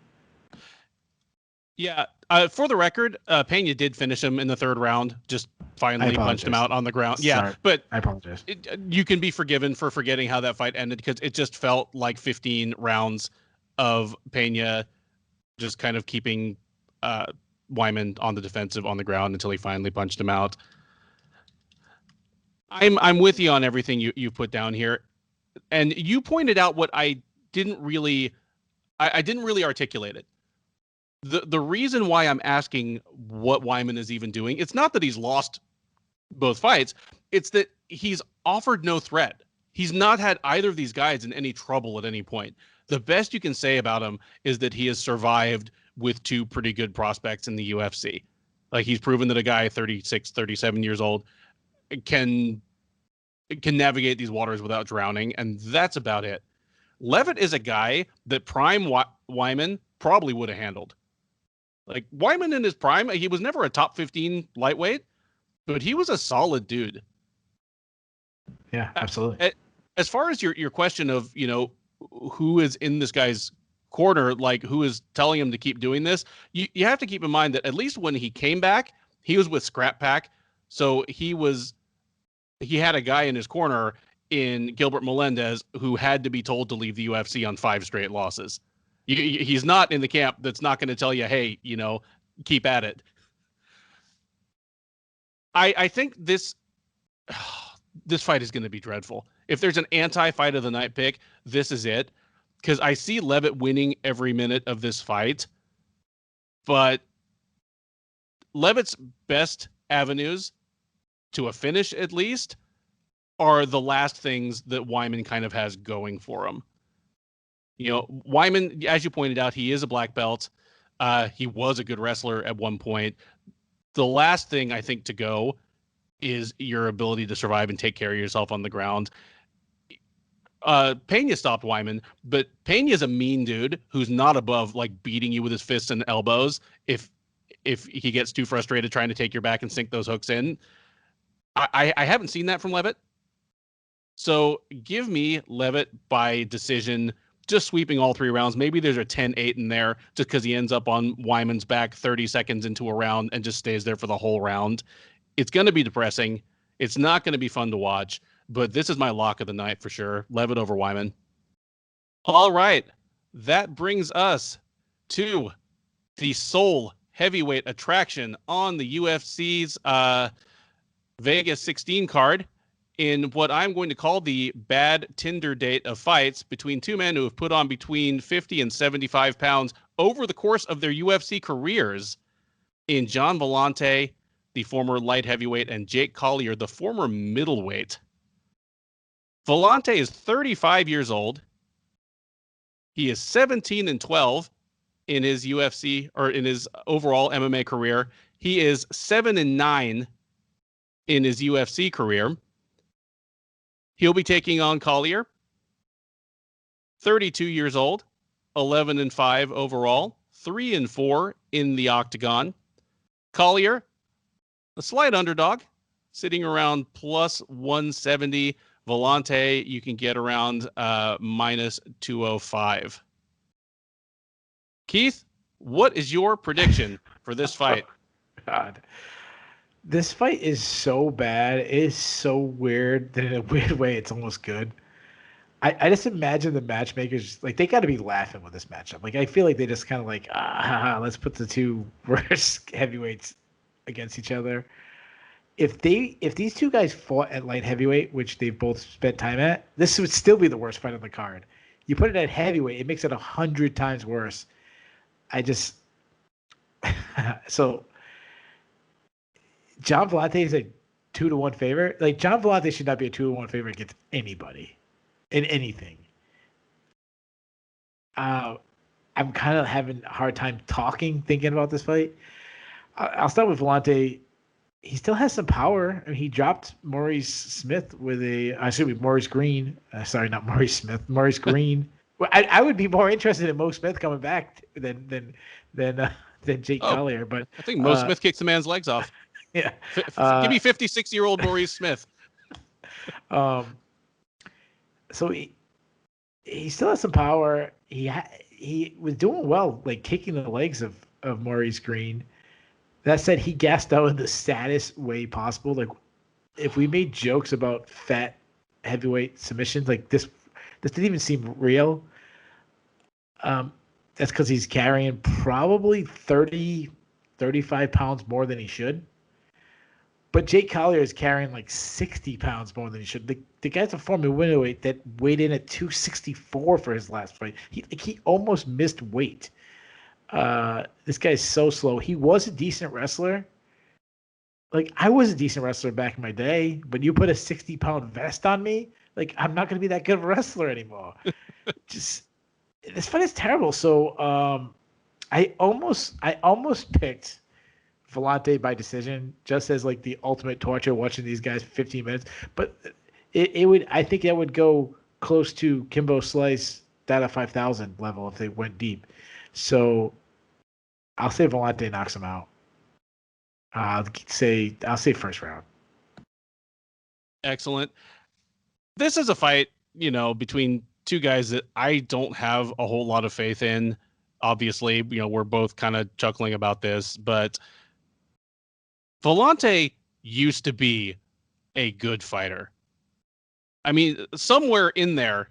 Yeah. For the record, Pena did finish him in the 3rd round. Just finally punched him out on the ground. Yeah, sorry. But I apologize. You can be forgiven for forgetting how that fight ended because it just felt like 15 rounds of Pena just kind of keeping Wiman on the defensive on the ground until he finally punched him out. I'm with you on everything you put down here, and you pointed out what I didn't really articulate it. The reason why I'm asking what Wiman is even doing, it's not that he's lost both fights. It's that he's offered no threat. He's not had either of these guys in any trouble at any point. The best you can say about him is that he has survived with 2 pretty good prospects in the UFC. Like he's proven that a guy 36, 37 years old can navigate these waters without drowning, and that's about it. Leavitt is a guy that prime Wiman probably would have handled. Like Wiman in his prime, he was never a top 15 lightweight, but he was a solid dude. Yeah, absolutely. As far as your question of, who is in this guy's corner, like who is telling him to keep doing this, you have to keep in mind that at least when he came back, he was with Scrap Pack. So he had a guy in his corner in Gilbert Melendez who had to be told to leave the UFC on 5 straight losses. He's not in the camp that's not going to tell you, hey, keep at it. I think this fight is going to be dreadful. If there's an anti-fight of the night pick, this is it. Because I see Leavitt winning every minute of this fight. But Leavitt's best avenues to a finish, at least, are the last things that Wiman kind of has going for him. Wiman, as you pointed out, he is a black belt. He was a good wrestler at one point. The last thing I think to go is your ability to survive and take care of yourself on the ground. Pena stopped Wiman, but Pena is a mean dude who's not above like beating you with his fists and elbows if he gets too frustrated trying to take your back and sink those hooks in. I haven't seen that from Leavitt. So give me Leavitt by decision, just sweeping all 3 rounds. Maybe there's a 10-8 in there just because he ends up on Wyman's back 30 seconds into a round and just stays there for the whole round. It's going to be depressing. It's not going to be fun to watch, but this is my lock of the night for sure. Leavitt over Wiman. All right. That brings us to the sole heavyweight attraction on the UFC's Vegas 16 card, in what I'm going to call the bad Tinder date of fights between 2 men who have put on between 50 and 75 pounds over the course of their UFC careers, in Gian Villante, the former light heavyweight, and Jake Collier, the former middleweight. Villante is 35 years old. He is 17-12 in his UFC, or in his overall MMA career. He is 7-9 in his UFC career. He'll be taking on Collier, 32 years old, 11-5 overall, 3-4 in the octagon. Collier, a slight underdog, sitting around plus 170. Villante, you can get around minus 205. Keith, what is your prediction for this fight? God. This fight is so bad. It is so weird that in a weird way, it's almost good. I just imagine the matchmakers, like, they got to be laughing with this matchup. Like, I feel like they just kind of like, let's put the 2 worst heavyweights against each other. If these 2 guys fought at light heavyweight, which they've both spent time at, this would still be the worst fight on the card. You put it at heavyweight, it makes it 100 times worse. So Gian Villante is a 2-1 favorite. Like, Gian Villante should not be a 2-1 favorite against anybody in anything. I'm kind of having a hard time thinking about this fight. I'll start with Villante. He still has some power. I mean, he dropped Maurice Green. Sorry, not Maurice Smith. Maurice Green. Well, I would be more interested in Mo Smith coming back than Jake Collier. But I think Mo Smith kicks the man's legs off. Yeah. Give me 56-year-old Maurice Smith. So he still has some power. He was doing well, like kicking the legs of Maurice Green. That said, he gassed out in the saddest way possible. Like, if we made jokes about fat heavyweight submissions, like this didn't even seem real. That's because he's carrying probably 30, 35 pounds more than he should. But Jake Collier is carrying like 60 pounds more than he should. The guy's a former middleweight that weighed in at 264 for his last fight. He almost missed weight. This guy's so slow. He was a decent wrestler. Like, I was a decent wrestler back in my day, but you put a 60-pound vest on me, like, I'm not going to be that good of a wrestler anymore. This fight is terrible. So I almost picked Villante by decision, just as like the ultimate torture watching these guys for 15 minutes. But I think that would go close to Kimbo Slice Data 5000 level if they went deep. So I'll say Villante knocks him out. I'll say first round. Excellent. This is a fight, between 2 guys that I don't have a whole lot of faith in. Obviously, we're both kind of chuckling about this, but Villante used to be a good fighter. I mean, somewhere in there,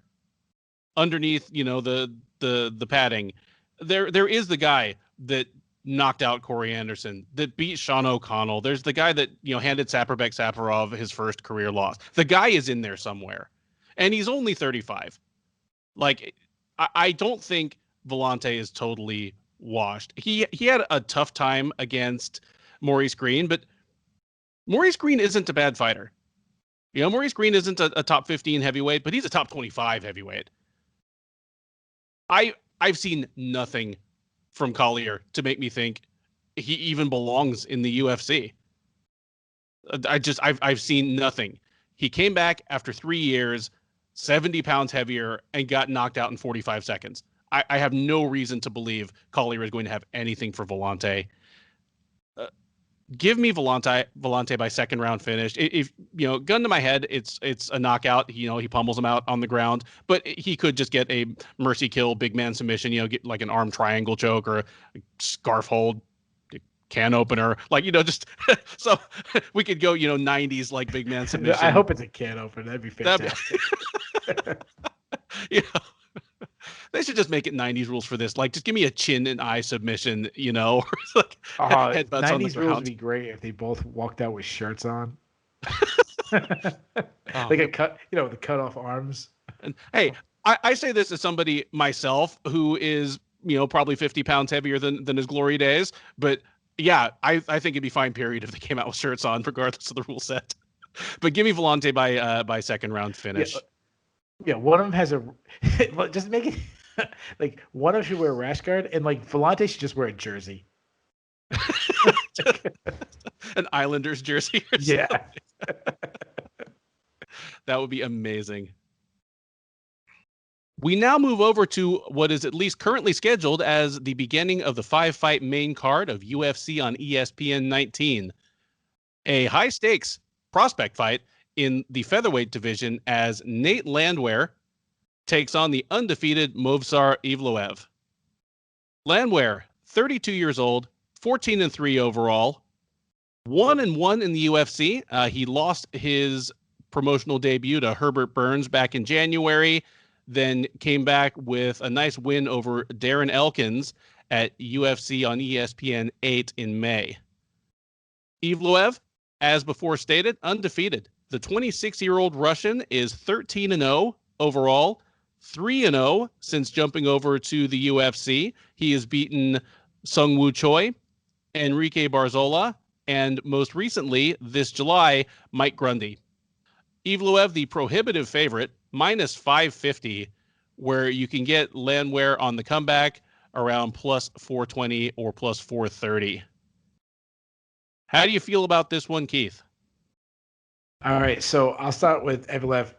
underneath, the padding, there is the guy that knocked out Corey Anderson, that beat Sean O'Connell. There's the guy that, handed Saparbek Saparov his first career loss. The guy is in there somewhere, and he's only 35. Like, I don't think Villante is totally washed. He had a tough time against Maurice Green, but Maurice Green isn't a bad fighter. Maurice Green isn't a top 15 heavyweight, but he's a top 25 heavyweight. I've seen nothing from Collier to make me think he even belongs in the UFC. I've seen nothing. He came back after 3 years, 70 pounds heavier, and got knocked out in 45 seconds. I have no reason to believe Collier is going to have anything for Villante. Give me Villante by second round finish. If gun to my head, it's a knockout. He pummels him out on the ground, but he could just get a mercy kill, big man submission. Get like an arm triangle choke or a scarf hold, can opener, just so we could go 90s like big man submission. I hope it's a can opener. That'd be fantastic. They should just make it 90s rules for this. Just give me a chin and eye submission, or headbutts 90s on the rules would be great if they both walked out with shirts on. Like a cut, the cut off arms. And hey, I say this as somebody myself who is, probably 50 pounds heavier than his glory days. But yeah, I think it'd be fine, period, if they came out with shirts on, regardless of the rule set. But give me Villante by second round finish. Yeah, one of them has a just make it one of them should wear a rash guard, and Villante should just wear a jersey. An Islanders jersey or something. Yeah. That would be amazing. We now move over to what is at least currently scheduled as the beginning of the 5-fight main card of UFC on ESPN 19. A high-stakes prospect fight in the featherweight division as Nate Landwehr takes on the undefeated Movsar Evloev. Landwehr, 32 years old, 14-3 overall, 1-1 in the UFC. He lost his promotional debut to Herbert Burns back in January, then came back with a nice win over Darren Elkins at UFC on ESPN 8 in May. Evloev, as before stated, undefeated. The 26-year-old Russian is 13-0 overall, 3-0 since jumping over to the UFC. He has beaten Sungwoo Choi, Enrique Barzola, and most recently, this July, Mike Grundy. Evloev, the prohibitive favorite, minus 550, where you can get Landwehr on the comeback around plus 420 or plus 430. How do you feel about this one, Keith? All right, so I'll start with Evloev.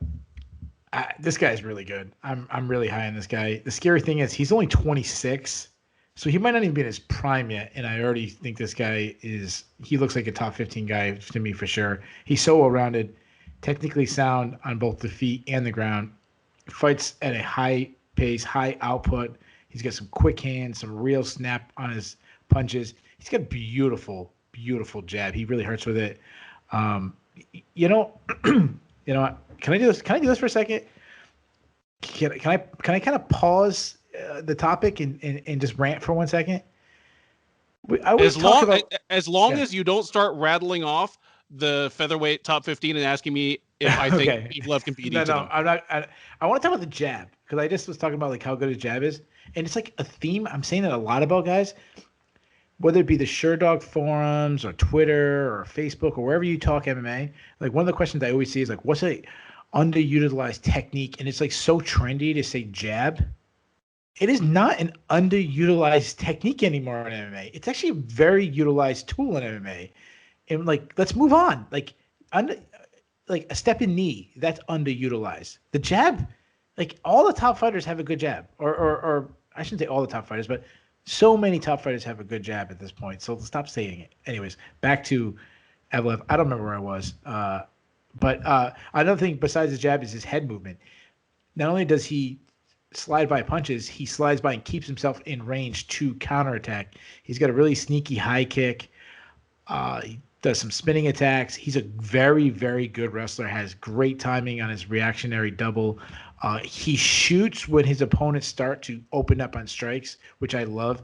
This guy's really good. I'm really high on this guy. The scary thing is he's only 26, so he might not even be in his prime yet, and I already think this guy he looks like a top 15 guy to me for sure. He's so well-rounded, technically sound on both the feet and the ground, fights at a high pace, high output. He's got some quick hands, some real snap on his punches. He's got beautiful, beautiful jab. He really hurts with it. Can I do this? Can I do this for a second? Can I kind of pause the topic and just rant for 1 second? As long as you don't start rattling off the featherweight top 15 and asking me if I think Evloev can beat each of them. I'm not. I want to talk about the jab because I just was talking about how good his jab is, and it's like a theme. I'm saying that a lot about guys. Whether it be the SureDog forums or Twitter or Facebook or wherever you talk MMA, one of the questions I always see is what's a underutilized technique? And it's so trendy to say jab. It is not an underutilized technique anymore in MMA. It's actually a very utilized tool in MMA. And let's move on. A step in knee, that's underutilized. The jab, all the top fighters have a good jab, or I shouldn't say all the top fighters, but so many top fighters have a good jab at this point, so stop saying it. Anyways, back to Evloev. I don't remember where I was. But another thing besides his jab is his head movement. Not only does he slide by punches, he slides by and keeps himself in range to counterattack. He's got a really sneaky high kick. He does some spinning attacks. He's a very, very good wrestler, has great timing on his reactionary double. He shoots when his opponents start to open up on strikes, which I love.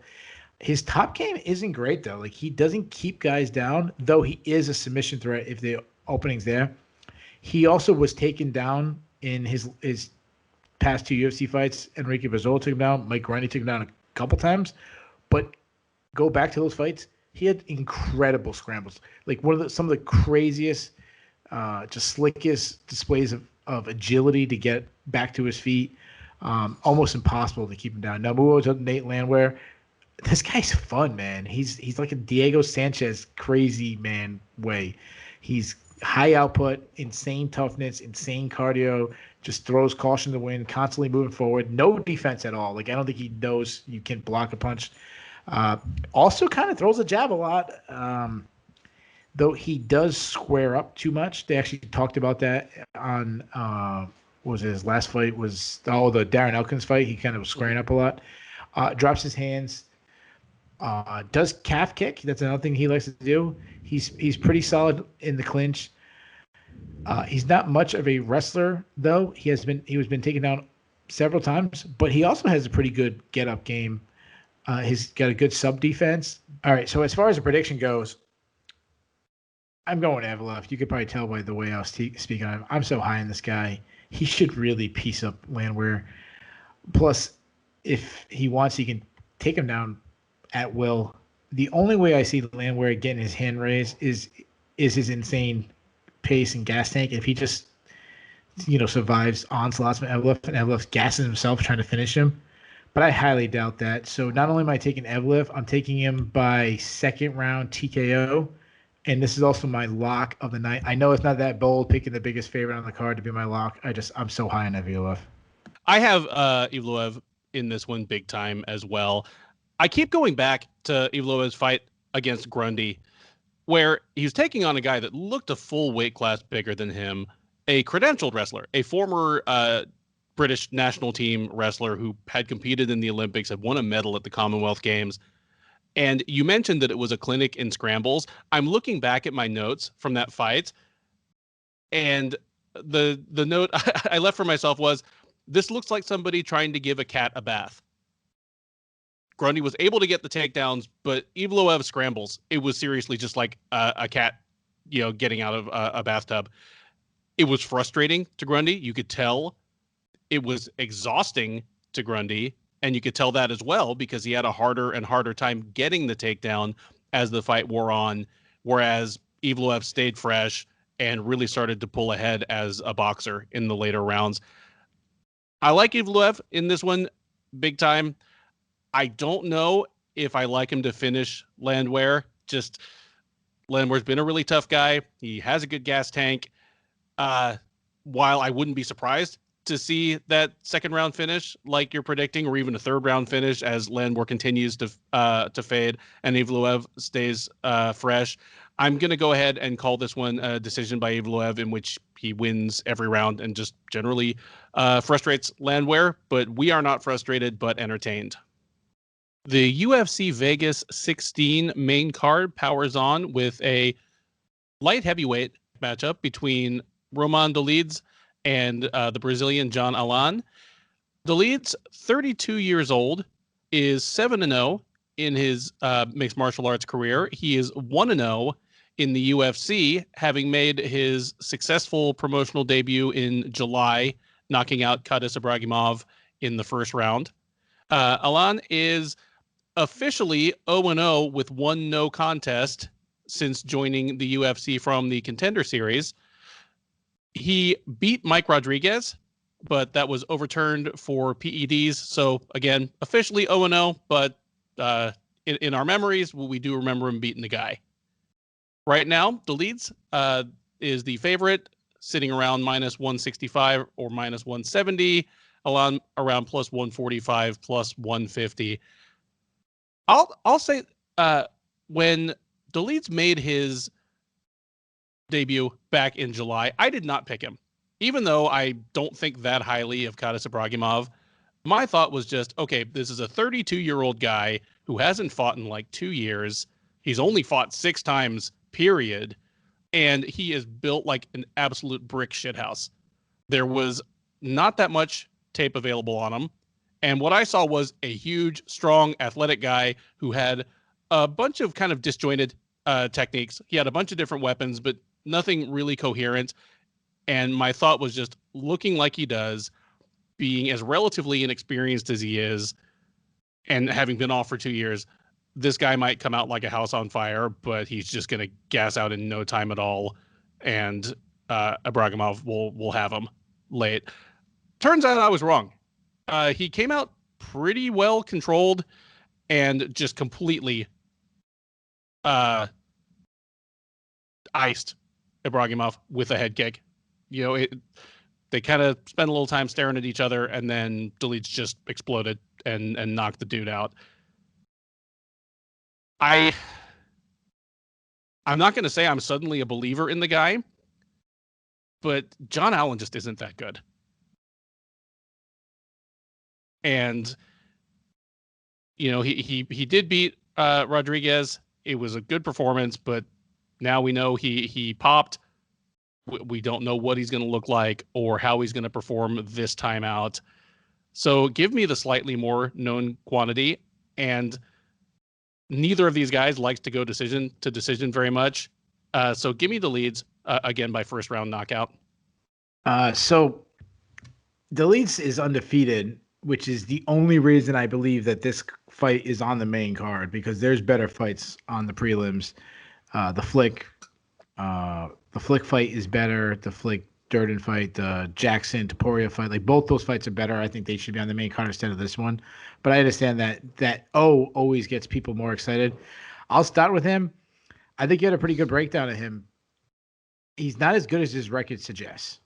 His top game isn't great, though. He doesn't keep guys down, though he is a submission threat if the opening's there. He also was taken down in his past 2 UFC fights. Enrique Barzola took him down. Mike Grundy took him down a couple times. But go back to those fights, he had incredible scrambles. Some of the craziest, just slickest displays of agility to get back to his feet. Almost impossible to keep him down. Now move over to Nate Landwehr. This guy's fun, man. He's like a Diego Sanchez crazy man way. He's high output, insane toughness, insane cardio, just throws caution to the wind, constantly moving forward. No defense at all. Like I don't think he knows you can block a punch. Also kind of throws a jab a lot. Though he does square up too much. They actually talked about that on what was it, his last fight was the Darren Elkins fight. He kind of was squaring up a lot. Drops his hands. Does calf kick. That's another thing he likes to do. He's pretty solid in the clinch. He's not much of a wrestler though. He was been taken down several times, but he also has a pretty good get up game. He's got a good sub defense. All right, so as far as the prediction goes, I'm going Evloev. You could probably tell by the way I was speaking on him. I'm so high on this guy. He should really piece up Landwehr. Plus, if he wants, he can take him down at will. The only way I see Landwehr getting his hand raised is his insane pace and gas tank. If he just, survives onslaughts from Evloev and Evloev gasses himself trying to finish him. But I highly doubt that. So not only am I taking Evloev, I'm taking him by second round TKO. And this is also my lock of the night. I know it's not that bold picking the biggest favorite on the card to be my lock. I'm so high on Evloev. I have Evloev in this one big time as well. I keep going back to Evloev's fight against Grundy, where he was taking on a guy that looked a full weight class bigger than him, a credentialed wrestler, a former British national team wrestler who had competed in the Olympics, had won a medal at the Commonwealth Games. And you mentioned that it was a clinic in scrambles. I'm looking back at my notes from that fight, and the note I left for myself was, this looks like somebody trying to give a cat a bath. Grundy was able to get the takedowns, but Evloev scrambles. It was seriously just like a cat, getting out of a bathtub. It was frustrating to Grundy. You could tell it was exhausting to Grundy. And you could tell that as well because he had a harder and harder time getting the takedown as the fight wore on, whereas Evloev stayed fresh and really started to pull ahead as a boxer in the later rounds. I like Evloev in this one big time. I don't know if I like him to finish Landwehr. Just Landwehr's been a really tough guy. He has a good gas tank. While I wouldn't be surprised to see that second round finish like you're predicting, or even a third round finish as Landwehr continues to fade and Evloev stays fresh, I'm going to go ahead and call this one a decision by Evloev in which he wins every round and just generally frustrates Landwehr. But we are not frustrated, but entertained. The UFC Vegas 16 main card powers on with a light heavyweight matchup between Roman Dolidze and the Brazilian Gian Allan. Dolidze, 32 years old, is 7-0 in his mixed martial arts career. He is 1-0 in the UFC, having made his successful promotional debut in July, knocking out Kadis Ibragimov in the first round. Allan is officially 0-0 with one no contest since joining the UFC from the Contender Series. He beat Mike Rodriguez, but that was overturned for PEDs. So, again, officially 0-0, but in our memories, we do remember him beating the guy. Right now, Dolidze is the favorite, sitting around minus 165 or minus 170, Allan around plus 145, plus 150. I'll say when Dolidze made his debut back in July, I did not pick him. Even though I don't think that highly of Kadis Ibragimov, my thought was just, okay, this is a 32-year-old guy who hasn't fought in like 2 years. He's only fought 6 times, period. And he is built like an absolute brick shithouse. There was not that much tape available on him. And what I saw was a huge, strong, athletic guy who had a bunch of kind of disjointed techniques. He had a bunch of different weapons, but nothing really coherent. And my thought was just looking like he does, being as relatively inexperienced as he is, and having been off for 2 years, this guy might come out like a house on fire, but he's just going to gas out in no time at all. And Ibragimov will have him late. Turns out I was wrong. He came out pretty well controlled and just completely iced Ibragimov with a head kick. They kind of spent a little time staring at each other, and then Dolidze just exploded and knocked the dude out. I'm not going to say I'm suddenly a believer in the guy, but John Allan just isn't that good. And he did beat Rodriguez. It was a good performance, but now we know he popped. We don't know what he's going to look like or how he's going to perform this time out. So give me the slightly more known quantity. And neither of these guys likes to go decision to decision very much. So give me the leads again by first round knockout. So Dolidze is undefeated, which is the only reason I believe that this fight is on the main card, because there's better fights on the prelims. The Flick fight is better. The Flick Durden fight, the Jackson Topuria fight, like both those fights are better. I think they should be on the main card instead of this one. But I understand that always gets people more excited. I'll start with him. I think you had a pretty good breakdown of him. He's not as good as his record suggests.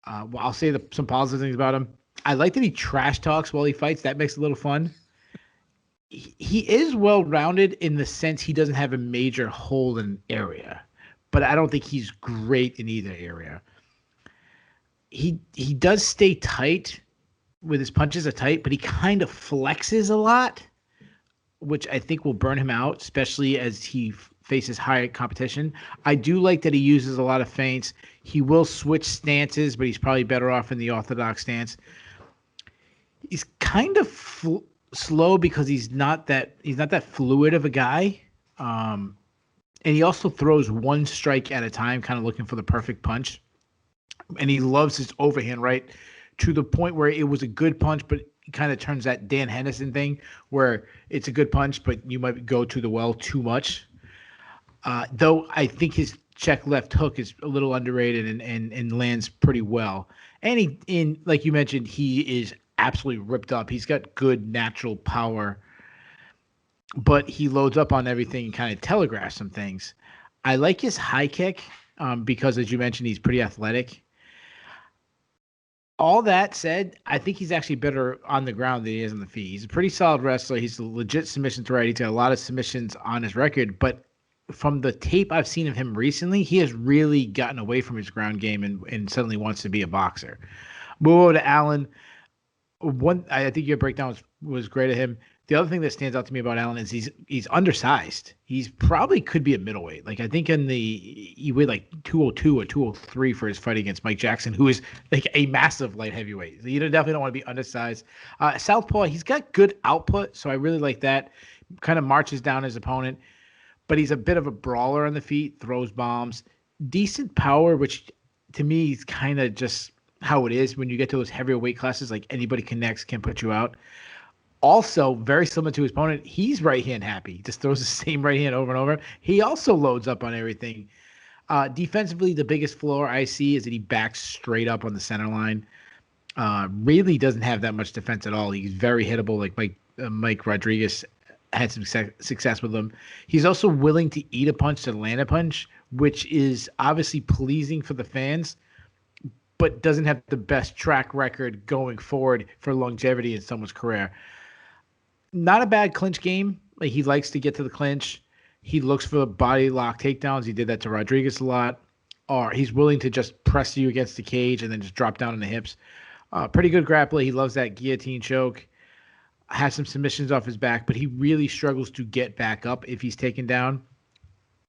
Well, I'll say some positive things about him. I like that he trash talks while he fights. That makes it a little fun. He is well-rounded in the sense he doesn't have a major hole in area, but I don't think he's great in either area. He does stay tight with his punches are tight, but he kind of flexes a lot, which I think will burn him out, especially as he faces higher competition. I do like that he uses a lot of feints. He will switch stances, but he's probably better off in the orthodox stance. He's kind of slow because he's not that fluid of a guy. And he also throws one strike at a time, kind of looking for the perfect punch. And he loves his overhand right to the point where it was a good punch, but it kind of turns that Dan Henderson thing where it's a good punch, but you might go to the well too much. Though I think his check left hook is a little underrated and lands pretty well. And like you mentioned, he is absolutely ripped up. He's got good natural power, but he loads up on everything and kind of telegraphs some things. I like his high kick because, as you mentioned, he's pretty athletic. All that said, I think he's actually better on the ground than he is on the feet. He's a pretty solid wrestler. He's a legit submission threat. He's got a lot of submissions on his record, but from the tape I've seen of him recently, he has really gotten away from his ground game and suddenly wants to be a boxer. Move over to Allan. I think your breakdown was great of him. The other thing that stands out to me about Allan is he's undersized. He's probably could be a middleweight. Like I think he weighed like 202 or 203 for his fight against Mike Jackson, who is like a massive light heavyweight. So you definitely don't want to be undersized. Southpaw, he's got good output, so I really like that. Kind of marches down his opponent, but he's a bit of a brawler on the feet, throws bombs, decent power, which to me is kind of just how it is when you get to those heavier weight classes. Like anybody connects, can put you out. Also, very similar to his opponent, he's right hand happy. He just throws the same right hand over and over. He also loads up on everything. Defensively, the biggest flaw I see is that he backs straight up on the center line. Really doesn't have that much defense at all. He's very hittable, like Mike Rodriguez had some success with him. He's also willing to eat a punch to land a punch, which is obviously pleasing for the fans, but doesn't have the best track record going forward for longevity in someone's career. Not a bad clinch game. Like he likes to get to the clinch. He looks for body lock takedowns. He did that to Rodriguez a lot. Or he's willing to just press you against the cage and then just drop down on the hips. Pretty good grappler. He loves that guillotine choke. Has some submissions off his back, but he really struggles to get back up if he's taken down.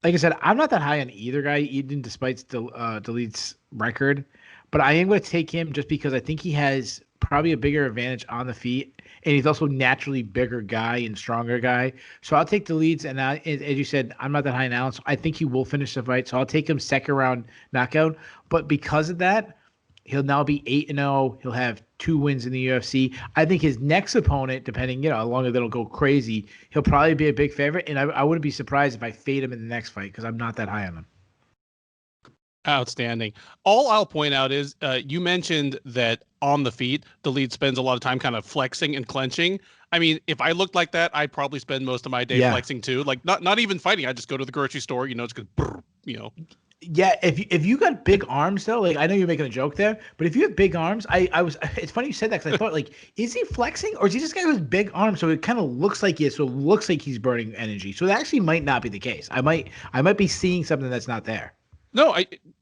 Like I said, I'm not that high on either guy, even despite Dolidze's record. But I am going to take him just because I think he has probably a bigger advantage on the feet, and he's also naturally bigger guy and stronger guy. So I'll take Dolidze, and as you said, I'm not that high in Allan, so I think he will finish the fight. So I'll take him second round knockout. But because of that, he'll now be 8-0. He'll have 2 wins in the UFC. I think his next opponent, depending, how long it'll go crazy, he'll probably be a big favorite, and I wouldn't be surprised if I fade him in the next fight because I'm not that high on him. Outstanding. All I'll point out is you mentioned that on the feet, the lead spends a lot of time kind of flexing and clenching. I mean, if I looked like that, I'd probably spend most of my day Yeah. flexing too. Like not even fighting. I just go to the grocery store, it's good, Yeah, if you got big arms though, like I know you're making a joke there, but if you have big arms, I was. It's funny you said that because I thought like, is he flexing or is he just guy with big arms? So it kind of looks like he is. So it looks like he's burning energy. So it actually might not be the case. I might be seeing something that's not there. No,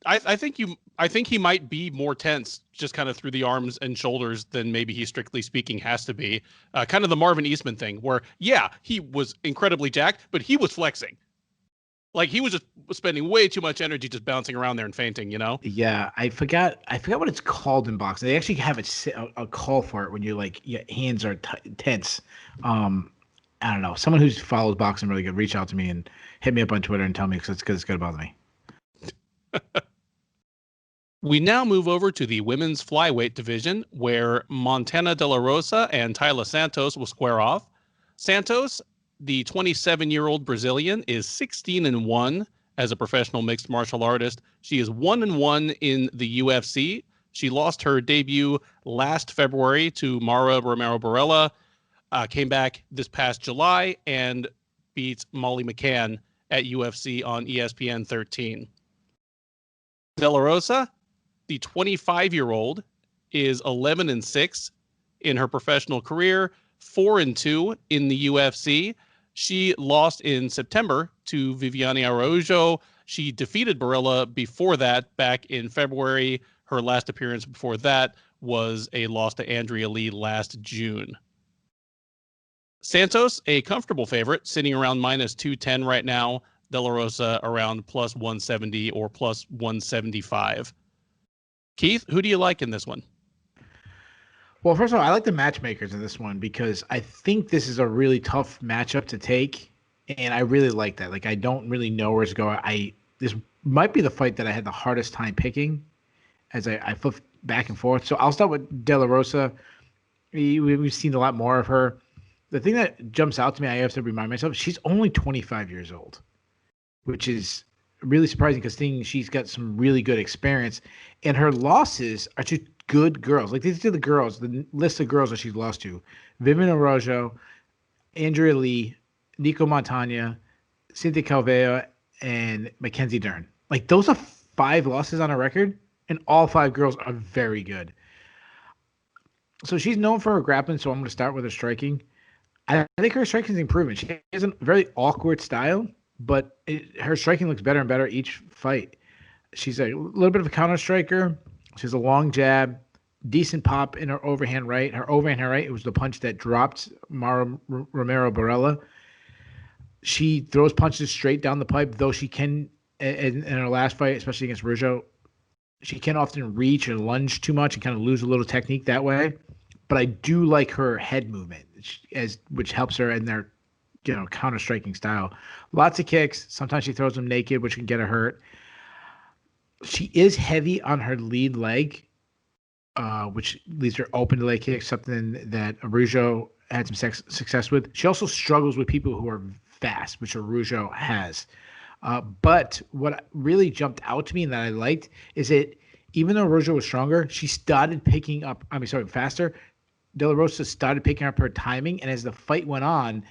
I think I think he might be more tense just kind of through the arms and shoulders than maybe he strictly speaking has to be. Kind of the Marvin Eastman thing where, yeah, he was incredibly jacked, but he was flexing. Like he was just spending way too much energy just bouncing around there and fainting. Yeah, I forgot what it's called in boxing. They actually have a call for it when you're like your hands are tense. I don't know. Someone who follows boxing really good, reach out to me and hit me up on Twitter and tell me because it's gonna bother me. We now move over to the women's flyweight division, where Montana De La Rosa and Taila Santos will square off. Santos, the 27-year-old Brazilian, is 16-1 as a professional mixed martial artist. She is 1-1 in the UFC. She lost her debut last February to Mara Romero Barella, came back this past July, and beat Molly McCann at UFC on ESPN 13. De La Rosa, the 25-year-old, is 11-6 in her professional career, 4-2 in the UFC. She lost in September to Viviane Araújo. She defeated Barella before that back in February. Her last appearance before that was a loss to Andrea Lee last June. Santos, a comfortable favorite, sitting around -210 right now. De La Rosa around +170 or +175. Keith, who do you like in this one? Well, first of all, I like the matchmakers in this one because I think this is a really tough matchup to take, and I really like that. Like, I don't really know where to go. This might be the fight that I had the hardest time picking as I flip back and forth. So I'll start with De La Rosa. We've seen a lot more of her. The thing that jumps out to me, I have to remind myself, she's only 25 years old, which is really surprising because she's got some really good experience, and her losses are to good girls. Like these are the girls, the list of girls that she's lost to: Viviane Araújo, Andrea Lee, Nico Montana, Cynthia Calveo, and Mackenzie Dern. Like those are 5 losses on her record, and all 5 girls are very good. So she's known for her grappling, so I'm going to start with her striking. I think her striking is improving. She has a very awkward style, but her striking looks better and better each fight. She's a little bit of a counter striker. She has a long jab, decent pop in her overhand right. Her overhand right, it was the punch that dropped Mara Romero Barella. She throws punches straight down the pipe, though she can, in her last fight, especially against Rougeau, she can often reach or lunge too much and kind of lose a little technique that way. But I do like her head movement, which helps her in their counter striking style. Lots of kicks. Sometimes she throws them naked, which can get her hurt. She is heavy on her lead leg, which leaves her open to leg kicks, something that Rougeau had some success with. She also struggles with people who are fast, which Rougeau has. But what really jumped out to me and that I liked is that even though Rougeau was stronger, she started picking up, faster. De La Rosa started picking up her timing, and as the fight went on,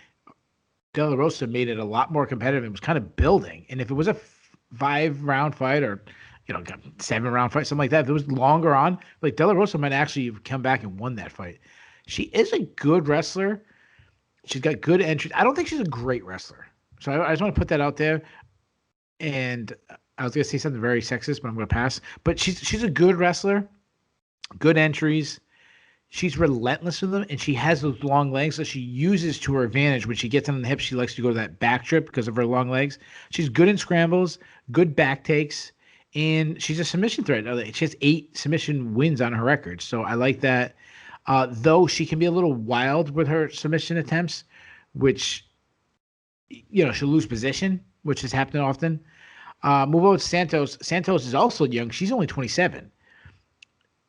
De La Rosa made it a lot more competitive. It was kind of building. And if it was a 5-round fight or 7-round fight, something like that, if it was longer on, like De La Rosa might actually have come back and won that fight. She is a good wrestler. She's got good entry. I don't think she's a great wrestler. So I just want to put that out there. And I was going to say something very sexist, but I'm going to pass. But she's a good wrestler, good entries. She's relentless with them, and she has those long legs that she uses to her advantage. When she gets on the hips, she likes to go to that back trip because of her long legs. She's good in scrambles, good back takes, and she's a submission threat. She has 8 submission wins on her record, so I like that. Though she can be a little wild with her submission attempts, which, she'll lose position, which has happened often. Move over to Santos. Santos is also young. She's only 27.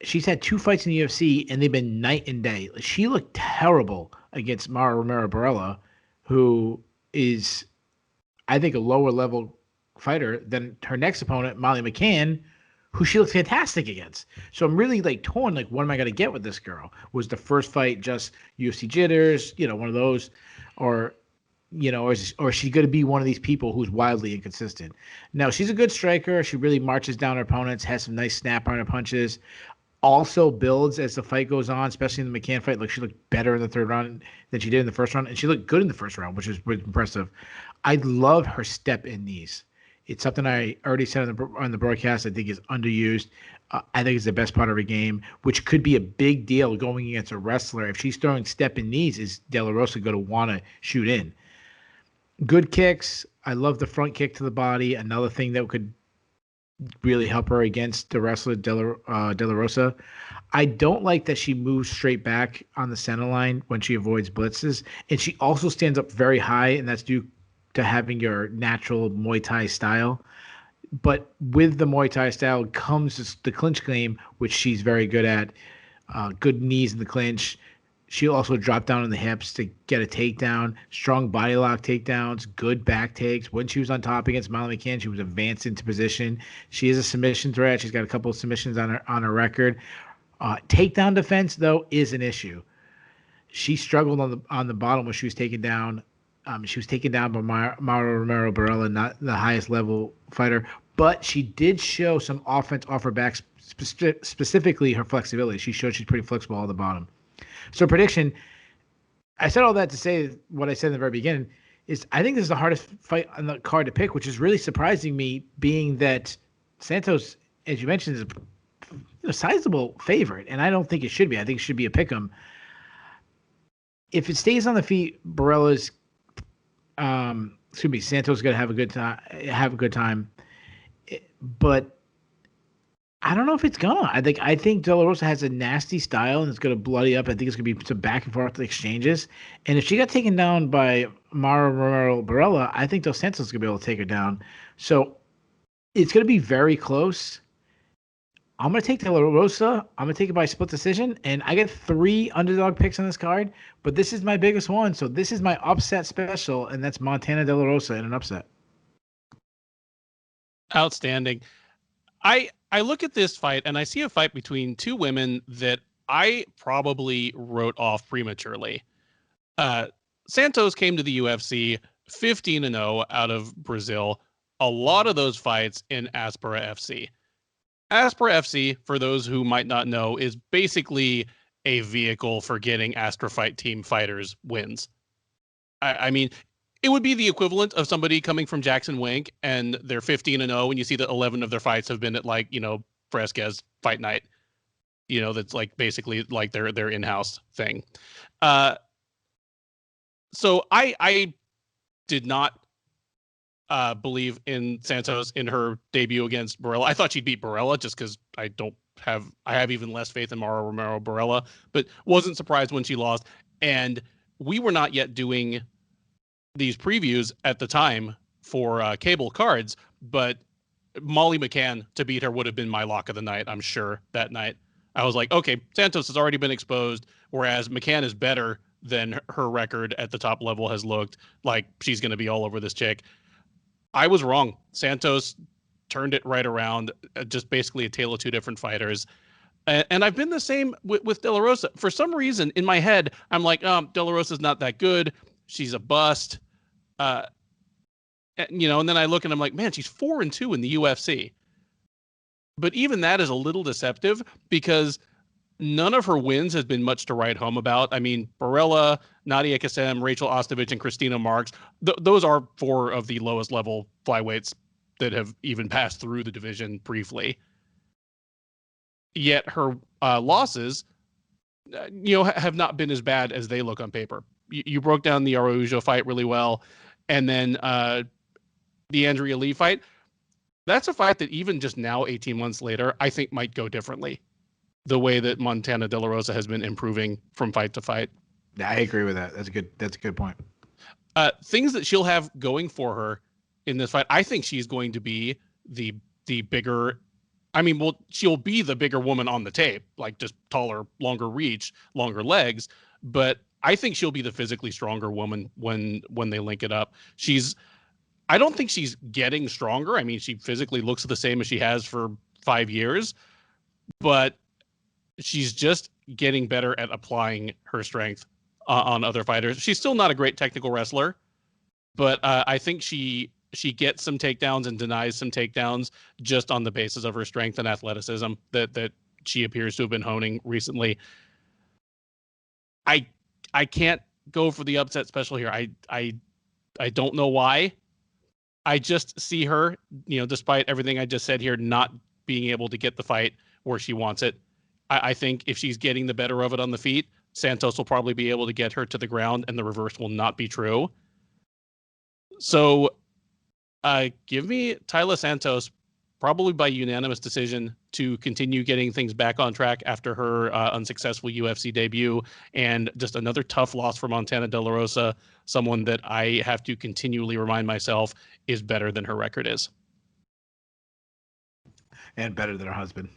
She's had 2 fights in the UFC, and they've been night and day. She looked terrible against Mara Romero Barella, who is, I think, a lower level fighter than her next opponent, Molly McCann, who she looked fantastic against. So I'm really like torn. Like, what am I going to get with this girl? Was the first fight just UFC jitters? One of those, or or is she going to be one of these people who's wildly inconsistent? No, she's a good striker. She really marches down her opponents, has some nice snap on her punches. Also builds as the fight goes on, especially in the McCann fight. Like, she looked better in the third round than she did in the first round, and she looked good in the first round, which is impressive. I love her step in knees. It's something I already said on the broadcast. I think is underused. I think it's the best part of her game, which could be a big deal going against a wrestler. If she's throwing step in knees, is De La Rosa going to want to shoot in? Good kicks. I love the front kick to the body. Another thing that could really help her against the wrestler De La Rosa. I don't like that she moves straight back on the center line when she avoids blitzes, and she also stands up very high, and that's due to having your natural Muay Thai style. But with the Muay Thai style comes the clinch game, which she's very good at. Good knees in the clinch. She'll also drop down on the hips to get a takedown. Strong body lock takedowns. Good back takes. When she was on top against Molly McCann, she was advanced into position. She is a submission threat. She's got a couple of submissions on her record. Takedown defense, though, is an issue. She struggled on the bottom when she was taken down. She was taken down by Mauro Romero Barella, not the highest level fighter, but she did show some offense off her back, specifically her flexibility. She showed she's pretty flexible on the bottom. So prediction, I said all that to say what I said in the very beginning, is I think this is the hardest fight on the card to pick, which is really surprising me, being that Santos, as you mentioned, is a sizable favorite, and I don't think it should be. I think it should be a pick'em. If it stays on the feet, Santos is going to have a good time. But I don't know if it's gonna. I think De La Rosa has a nasty style and it's gonna bloody up. I think it's gonna be some back and forth exchanges. And if she got taken down by Mauro Romero Barella, I think Dos Santos is gonna be able to take her down. So it's gonna be very close. I'm gonna take De La Rosa. I'm gonna take it by split decision, and I get 3 underdog picks on this card. But this is my biggest one, so this is my upset special, and that's Montana De La Rosa in an upset. Outstanding. I look at this fight and I see a fight between two women that I probably wrote off prematurely. Santos came to the UFC 15-0 out of Brazil. A lot of those fights in Aspera FC. Aspera FC, for those who might not know, is basically a vehicle for getting Astra Fight Team fighters wins. I mean, it would be the equivalent of somebody coming from Jackson Wink and they're 15-0, and you see that 11 of their fights have been at, like, Fresquez Fight Night. That's like basically like their in-house thing. So I did not believe in Santos in her debut against Barella. I thought she'd beat Barella just because I have even less faith in Mauro Romero Barella, but wasn't surprised when she lost. And we were not yet doing these previews at the time for cable cards, but Molly McCann to beat her would have been my lock of the night, I'm sure, that night. I was like, okay, Santos has already been exposed, whereas McCann is better than her record at the top level has looked like. She's going to be all over this chick. I was wrong. Santos turned it right around, just basically a tale of two different fighters. And I've been the same with De La Rosa. For some reason, in my head, I'm like, De La Rosa's not that good. She's a bust. And then I look and I'm like, man, she's 4-2 in the UFC. But even that is a little deceptive because none of her wins has been much to write home about. I mean, Barella, Nadia Kassem, Rachel Ostovich, and Christina Marks, those are 4 of the lowest level flyweights that have even passed through the division briefly. Yet her losses, have not been as bad as they look on paper. You broke down the Araujo fight really well. And then the Andrea Lee fight, that's a fight that even just now, 18 months later, I think might go differently. The way that Montana De La Rosa has been improving from fight to fight. I agree with that. That's a good point. Things that she'll have going for her in this fight, I think she's going to be the bigger. She'll be the bigger woman on the tape, like just taller, longer reach, longer legs. But I think she'll be the physically stronger woman when they link it up. I don't think she's getting stronger. I mean, she physically looks the same as she has for 5 years, but she's just getting better at applying her strength on other fighters. She's still not a great technical wrestler, but I think she gets some takedowns and denies some takedowns just on the basis of her strength and athleticism that she appears to have been honing recently. I can't go for the upset special here. I don't know why. I just see her, despite everything I just said here, not being able to get the fight where she wants it. I think if she's getting the better of it on the feet, Santos will probably be able to get her to the ground, and the reverse will not be true. So give me Taila Santos, probably by unanimous decision, to continue getting things back on track after her unsuccessful UFC debut, and just another tough loss for Montana De La Rosa, someone that I have to continually remind myself is better than her record is. And better than her husband.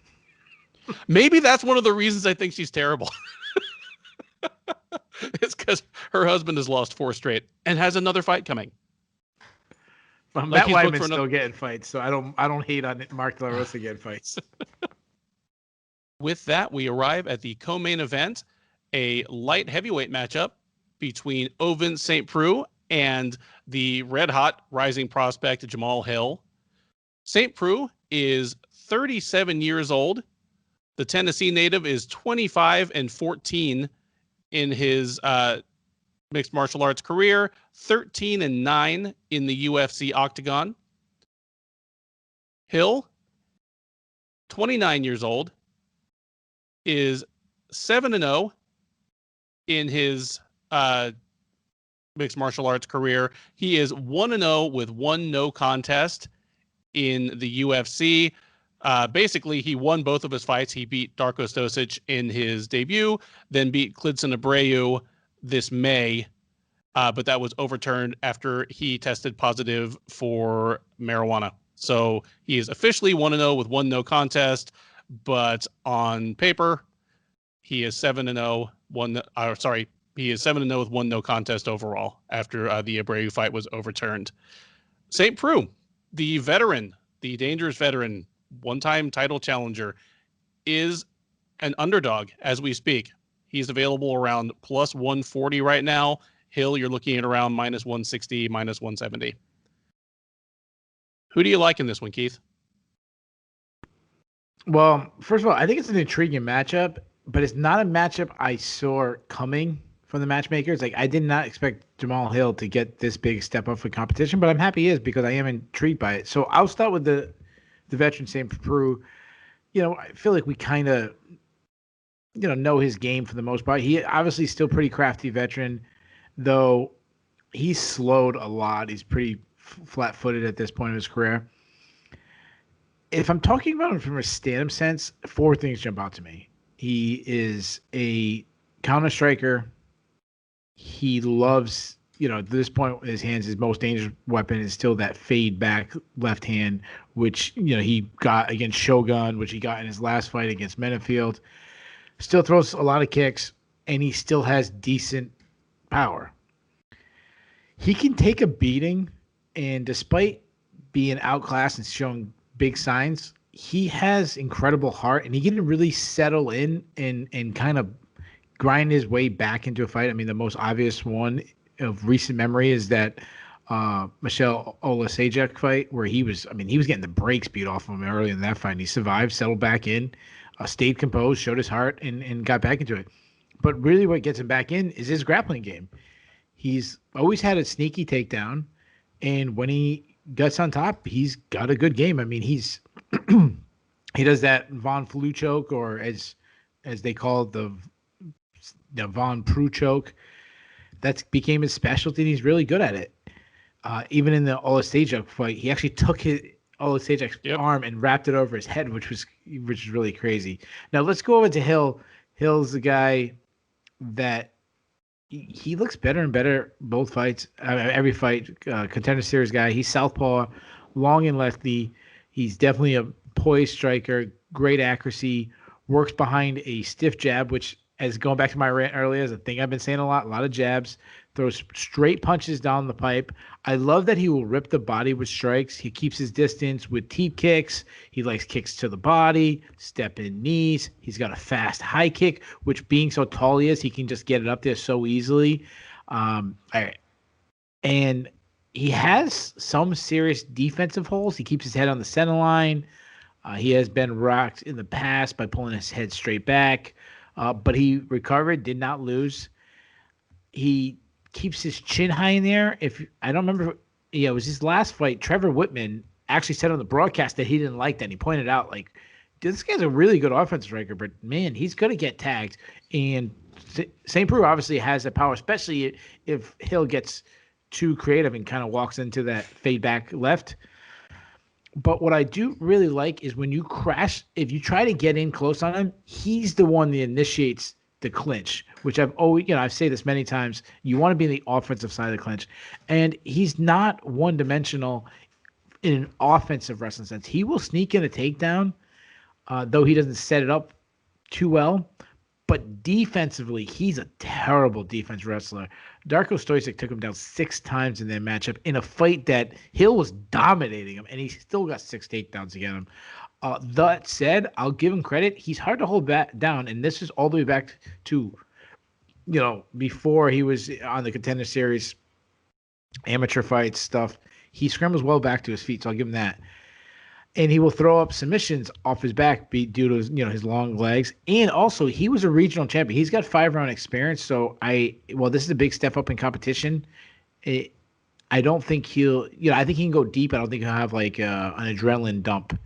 Maybe that's one of the reasons I think she's terrible. It's because her husband has lost 4 straight and has another fight coming. Well, Matt Wiman's still getting fights, so I don't hate on Mark De La Rosa getting fights. With that, we arrive at the co-main event, a light heavyweight matchup between Ovince St. Preux and the red-hot rising prospect Jamahal Hill. St. Preux is 37 years old. The Tennessee native is 25-14 in his mixed martial arts career, 13-9 in the UFC octagon. Hill, 29 years old, is 7-0 in his mixed martial arts career. He is 1-0 with 1 no contest in the UFC. Basically, he won both of his fights. He beat Darko Stosic in his debut, then beat Klidson Abreu this May, but that was overturned after he tested positive for marijuana. So he is officially 1-0 with 1 no contest, but on paper, he is 7-0. He is 7-0 with 1 no contest overall after the Abreu fight was overturned. St. Preux, the veteran, the dangerous veteran, one-time title challenger, is an underdog as we speak. He's available around plus 140 right now. Hill, you're looking at around minus 160, minus 170. Who do you like in this one, Keith? Well, first of all, I think it's an intriguing matchup, but it's not a matchup I saw coming from the matchmakers. Like, I did not expect Jamahal Hill to get this big step up for competition, but I'm happy he is because I am intrigued by it. So I'll start with the veteran St. Preux. I feel like we kind of, know his game for the most part. He obviously still pretty crafty veteran, though he's slowed a lot. He's pretty flat-footed at this point in his career. If I'm talking about him from a stand-up sense, 4 things jump out to me. He is a counter striker. He loves, at this point, his hands, his most dangerous weapon is still that fade back left hand, which, he got against Shogun, which he got in his last fight against Menefield. Still throws a lot of kicks, and he still has decent power. He can take a beating, and despite being outclassed and showing big signs, he has incredible heart, and he can really settle in and kind of grind his way back into a fight. I mean, the most obvious one of recent memory is that Michelle Olasejek fight where he was getting the brakes beat off of him early in that fight, and he survived, settled back in, stayed composed, showed his heart, and got back into it. But really what gets him back in is his grappling game. He's always had a sneaky takedown, and when he gets on top, he's got a good game. I mean, he's he does that Von Flue choke, or as they call it, the Von Preux choke. That became his specialty, and he's really good at it. Even in the Olasejek fight, he actually took his Olasejek's arm and wrapped it over his head, which is really crazy. Now let's go over to Hill. Hill's the guy that he looks better and better both fights. Every fight, contender series guy. He's southpaw, long and lefty. He's definitely a poised striker, great accuracy, works behind a stiff jab, which as going back to my rant earlier, is a thing I've been saying a lot of jabs, throws straight punches down the pipe. I love that he will rip the body with strikes. He keeps his distance with teep kicks. He likes kicks to the body, step in knees. He's got a fast high kick, which being so tall he is, he can just get it up there so easily. And he has some serious defensive holes. He keeps his head on the center line. He has been rocked in the past by pulling his head straight back. But he recovered, did not lose. He keeps his chin high in there. If I don't remember, it was his last fight. Trevor Whitman actually said on the broadcast that he didn't like that. And he pointed out, like, this guy's a really good offensive striker, but man, he's going to get tagged. And St. Preux obviously has the power, especially if Hill gets too creative and kind of walks into that fade back left. But what I do really like is when you crash, if you try to get in close on him, he's the one that initiates the clinch, which I've always, I've said this many times. You want to be in the offensive side of the clinch. And he's not one-dimensional in an offensive wrestling sense. He will sneak in a takedown, though he doesn't set it up too well. But defensively, he's a terrible defense wrestler. Darko Stojic took him down 6 times in their matchup in a fight that Hill was dominating him, and he still got 6 takedowns against him. That said, I'll give him credit. He's hard to hold back down, and this is all the way back to, before he was on the Contender Series, amateur fights stuff. He scrambles well back to his feet, so I'll give him that. And he will throw up submissions off his back due to his long legs. And also, he was a regional champion. He's got 5-round experience. So this is a big step up in competition. I don't think I think he can go deep. I don't think he'll have like an adrenaline dump.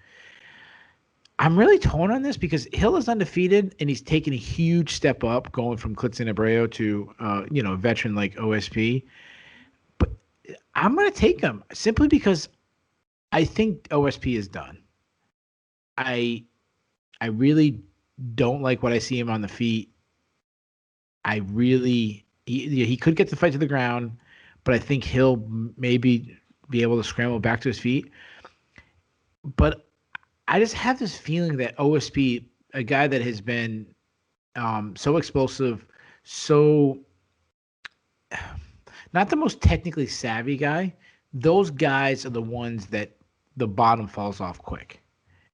I'm really torn on this because Hill is undefeated and he's taken a huge step up going from Klidson Abreu to a veteran like OSP. But I'm going to take him simply because I think OSP is done. I really don't like what I see him on the feet. He could get the fight to the ground, but I think he'll maybe be able to scramble back to his feet. But I just have this feeling that OSP, a guy that has been so explosive, so not the most technically savvy guy, those guys are the ones that the bottom falls off quick.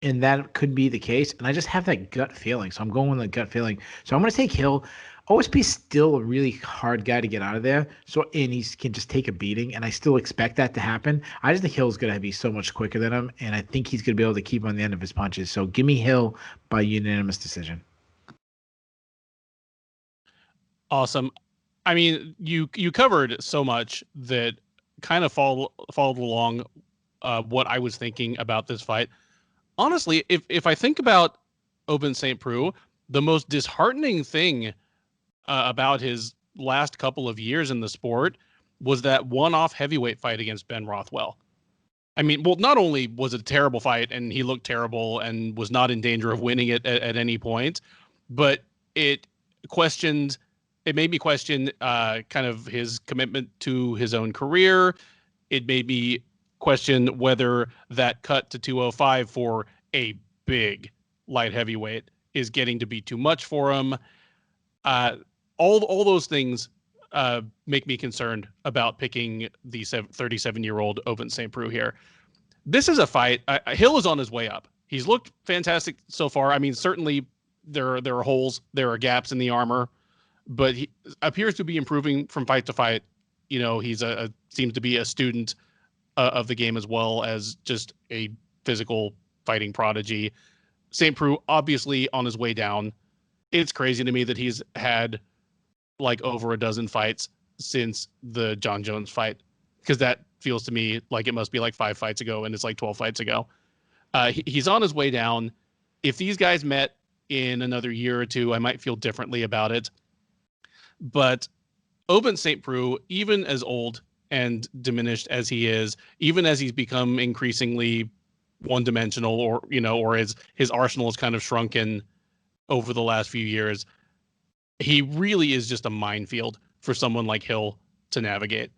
And that could be the case. And I just have that gut feeling. So I'm going with the gut feeling. So I'm going to take Hill. OSP is still a really hard guy to get out of there. And he can just take a beating. And I still expect that to happen. I just think Hill's going to be so much quicker than him. And I think he's going to be able to keep on the end of his punches. So give me Hill by unanimous decision. Awesome. I mean, you covered so much that kind of followed along what I was thinking about this fight. Honestly, if I think about Ovince St. Preux, the most disheartening thing about his last couple of years in the sport was that one-off heavyweight fight against Ben Rothwell. I mean, well, not only was it a terrible fight and he looked terrible and was not in danger of winning it at any point, but it made me question kind of his commitment to his own career. It made me question whether that cut to 205 for a big light heavyweight is getting to be too much for him. All those things make me concerned about picking the 37-year-old Ovince St. Preux here. This is a fight. Hill is on his way up. He's looked fantastic so far. I mean, certainly there are holes, there are gaps in the armor, but he appears to be improving from fight to fight. He's seems to be a student of the game as well as just a physical fighting prodigy. St. Preux obviously on his way down. It's crazy to me that he's had like over a dozen fights since the John Jones fight, because that feels to me like it must be like 5 fights ago and it's like 12 fights ago. He's on his way down. If these guys met in another year or two, I might feel differently about it. But Ovince St. Preux, even as old and diminished as he is, even as he's become increasingly one-dimensional, or his arsenal has kind of shrunken over the last few years, he really is just a minefield for someone like Hill to navigate.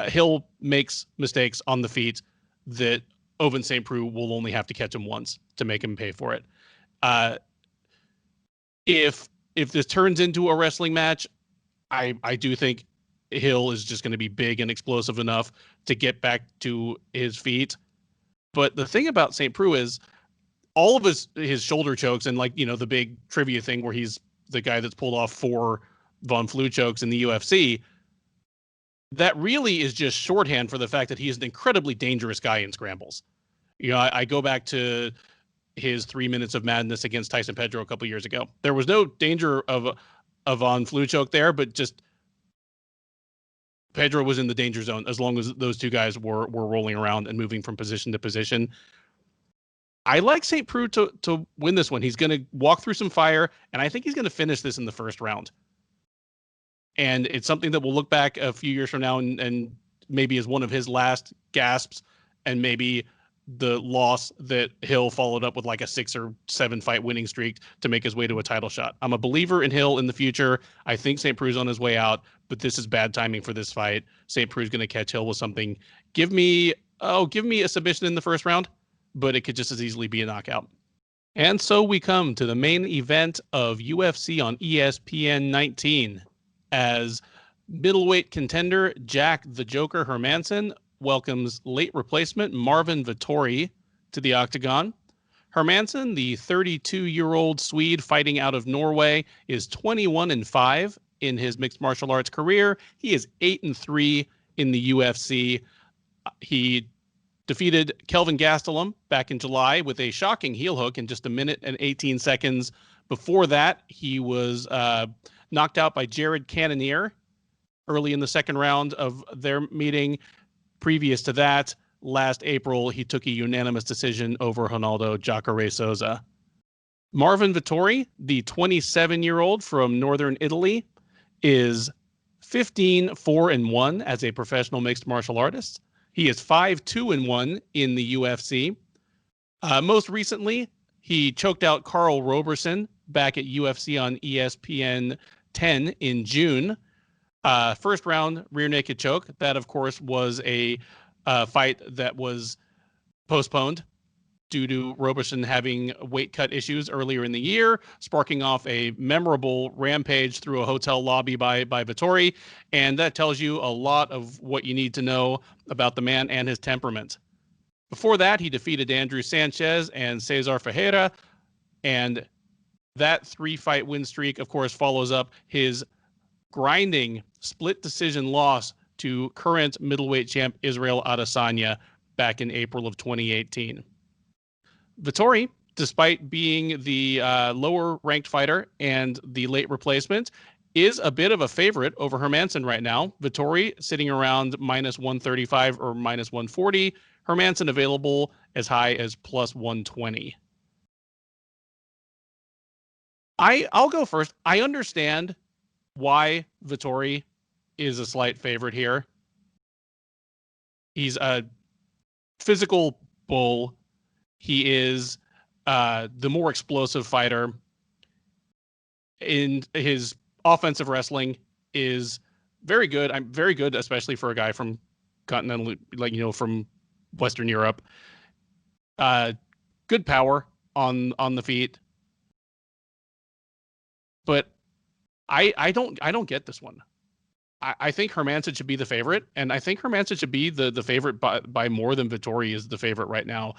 Hill makes mistakes on the feet that Ovince St. Preux will only have to catch him once to make him pay for it. If if this turns into a wrestling match, I do think Hill is just going to be big and explosive enough to get back to his feet. But the thing about St. Preux is all of his shoulder chokes and, like, the big trivia thing where he's the guy that's pulled off 4 Von Flue chokes in the UFC, that really is just shorthand for the fact that he is an incredibly dangerous guy in scrambles. I go back to his 3 minutes of madness against Tyson Pedro a couple years ago. There was no danger of a Von Flue choke there, but just Pedro was in the danger zone as long as those two guys were rolling around and moving from position to position. I like St. Preux to win this one. He's going to walk through some fire, and I think he's going to finish this in the first round. And it's something that we'll look back a few years from now and maybe as one of his last gasps, and maybe the loss that Hill followed up with like a 6 or 7 fight winning streak to make his way to a title shot. I'm a believer in Hill in the future. I think St. Preux is on his way out, but this is bad timing for this fight. St. Preux is going to catch Hill with something. Give me a submission in the first round, but it could just as easily be a knockout. And so we come to the main event of UFC on ESPN 19, as middleweight contender Jack the Joker Hermansson welcomes late replacement Marvin Vettori to the octagon. Hermansson, the 32-year-old Swede fighting out of Norway, is 21-5 in his mixed martial arts career. He is 8-3 in the UFC. He defeated Kelvin Gastelum back in July with a shocking heel hook in just 1 minute and 18 seconds. Before that, he was knocked out by Jared Cannonier early in the second round of their meeting. Previous to that, last April, he took a unanimous decision over Ronaldo Jacare-Souza. Marvin Vettori, the 27-year-old from northern Italy, is 15-4-1 as a professional mixed martial artist. He is 5-2-1 in the UFC. Most recently, he choked out Carl Roberson back at UFC on ESPN 10 in June. First round rear naked choke. That, of course, was a fight that was postponed due to Roberson having weight cut issues earlier in the year, sparking off a memorable rampage through a hotel lobby by Vettori. And that tells you a lot of what you need to know about the man and his temperament. Before that, he defeated Andrew Sanchez and Cesar Ferreira. And that 3-fight win streak, of course, follows up his grinding split decision loss to current middleweight champ Israel Adesanya back in April of 2018. Vettori, despite being the lower ranked fighter and the late replacement, is a bit of a favorite over Hermansson right now. Vettori sitting around -135 or -140. Hermansson available as high as +120. I'll go first. I understand why Vettori is a slight favorite here. He's a physical bull. He is the more explosive fighter. In his offensive wrestling is very good. I'm very good, especially for a guy from continental, from Western Europe. Good power on the feet. But I don't get this one. I think Hermansson should be the favorite, and I think Hermansson should be the favorite by more than Vettori is the favorite right now.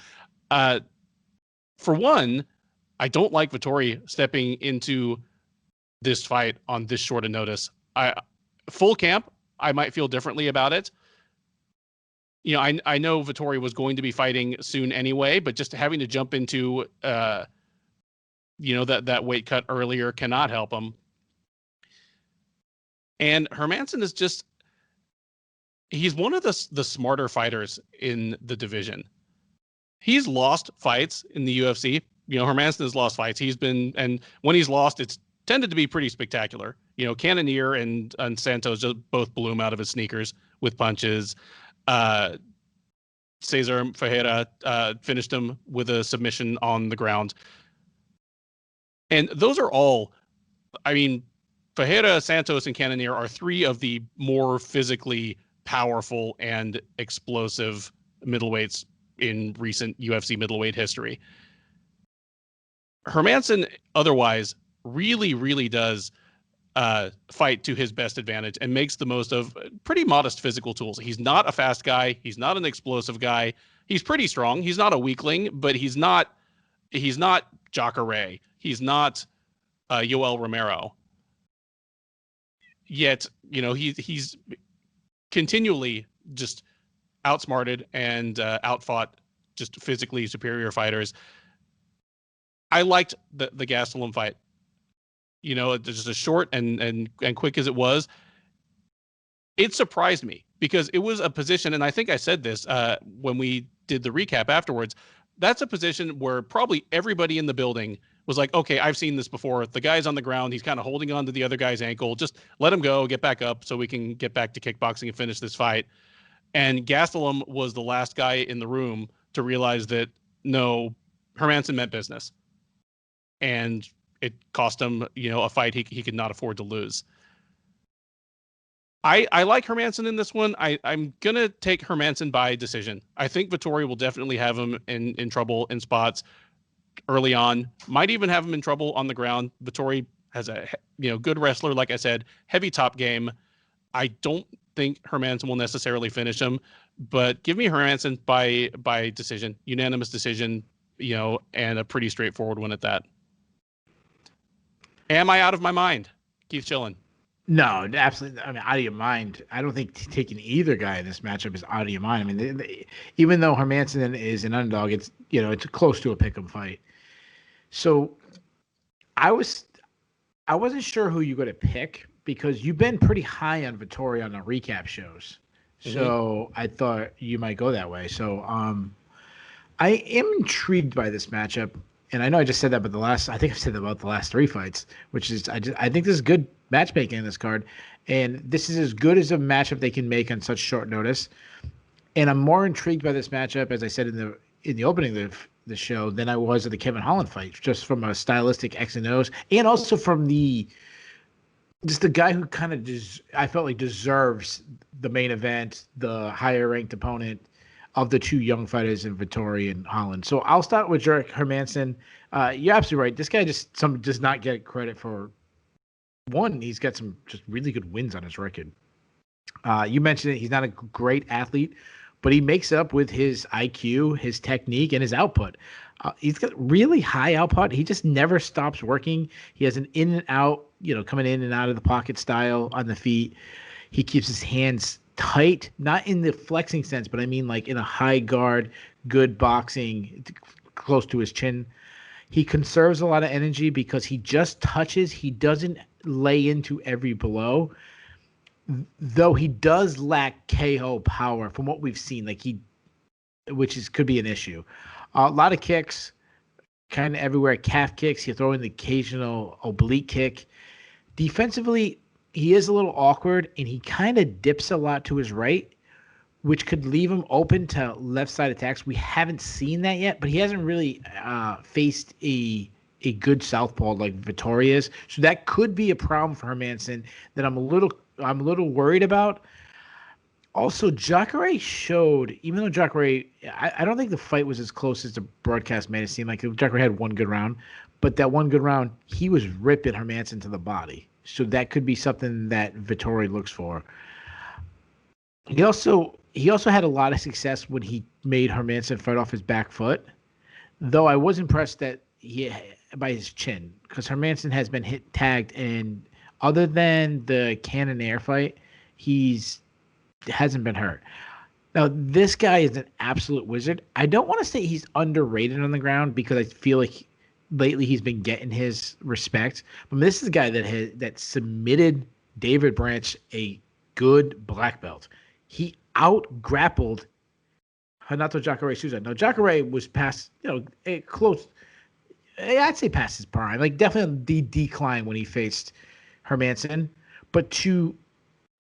For one, I don't like Vettori stepping into this fight on this short a notice. Full camp, I might feel differently about it. I know Vettori was going to be fighting soon anyway, but just having to jump into that weight cut earlier cannot help him. And Hermansson is he's one of the smarter fighters in the division. He's lost fights in the UFC. Hermansson has lost fights. And when he's lost, it's tended to be pretty spectacular. Cannonier and Santos just both blew him out of his sneakers with punches. Cesar Ferreira finished him with a submission on the ground. And those are all, Ferreira, Santos, and Cannonier are 3 of the more physically powerful and explosive middleweights in recent UFC middleweight history. Hermansson, otherwise, really, really does fight to his best advantage and makes the most of pretty modest physical tools. He's not a fast guy. He's not an explosive guy. He's pretty strong. He's not a weakling, but he's not Jacare. He's not Yoel Romero. Yet, he's continually just outsmarted and outfought just physically superior fighters. I liked the Gastelum fight. Just as short and quick as it was, it surprised me because it was a position, and I think I said this when we did the recap afterwards, that's a position where probably everybody in the building was like, okay, I've seen this before. The guy's on the ground. He's kind of holding on to the other guy's ankle. Just let him go, get back up so we can get back to kickboxing and finish this fight. And Gastelum was the last guy in the room to realize that, no, Hermansson meant business. And it cost him, a fight he could not afford to lose. I like Hermansson in this one. I'm going to take Hermansson by decision. I think Vettori will definitely have him in trouble in spots early on. Might even have him in trouble on the ground. Vettori has a good wrestler, like I said, heavy top game. I don't think Hermansson will necessarily finish him, but give me Hermansson by decision, unanimous decision, and a pretty straightforward one at that. Am I out of my mind? Keith Chillin. No, absolutely. I mean, out of your mind. I don't think taking either guy in this matchup is out of your mind. I mean, even though Hermansson is an underdog, it's it's close to a pick'em fight. So, I wasn't sure who you're going to pick because you've been pretty high on Vettori on the recap shows. Mm-hmm. So I thought you might go that way. So I am intrigued by this matchup. And I know I just said that, but I think I've said that about the last three fights, which is I think this is good matchmaking in this card, and this is as good as a matchup they can make on such short notice. And I'm more intrigued by this matchup, as I said in the opening of the show, than I was at the Kevin Holland fight, just from a stylistic X and O's, and also from the guy who kind of I felt like deserves the main event, the higher ranked opponent of the two young fighters in Vettori and Holland. So I'll start with Hermansson. You're absolutely right. This guy does not get credit for one. He's got some just really good wins on his record. You mentioned it. He's not a great athlete, but he makes up with his IQ, his technique, and his output. He's got really high output. He just never stops working. He has an in and out, coming in and out of the pocket style on the feet. He keeps his hands tight, not in the flexing sense, but I mean like in a high guard, good boxing, close to his chin. He conserves a lot of energy because he just touches. He doesn't lay into every blow, though he does lack KO power from what we've seen. Could be an issue. A lot of kicks, kind of everywhere. Calf kicks. He'll throw in the occasional oblique kick. Defensively, he is a little awkward, and he kind of dips a lot to his right, which could leave him open to left side attacks. We haven't seen that yet, but he hasn't really faced a good southpaw like Vettori is. So that could be a problem for Hermansson that I'm a little worried about. Also, Jacare showed, even though Jacare, I don't think the fight was as close as the broadcast made it seem like. Jacare had one good round, but that one good round, he was ripping Hermansson to the body. So that could be something that Vettori looks for. He also had a lot of success when he made Hermansson fight off his back foot, though I was impressed by his chin, because Hermansson has been tagged, and other than the Cannon Air fight, hasn't been hurt. Now, this guy is an absolute wizard. I don't want to say he's underrated on the ground because I feel like lately he's been getting his respect. But this is a guy that submitted David Branch, a good black belt. He out-grappled Renato Jacare Souza. Now, Jacare was past, close. I'd say past his prime. Like, definitely the decline when he faced Hermansson. But to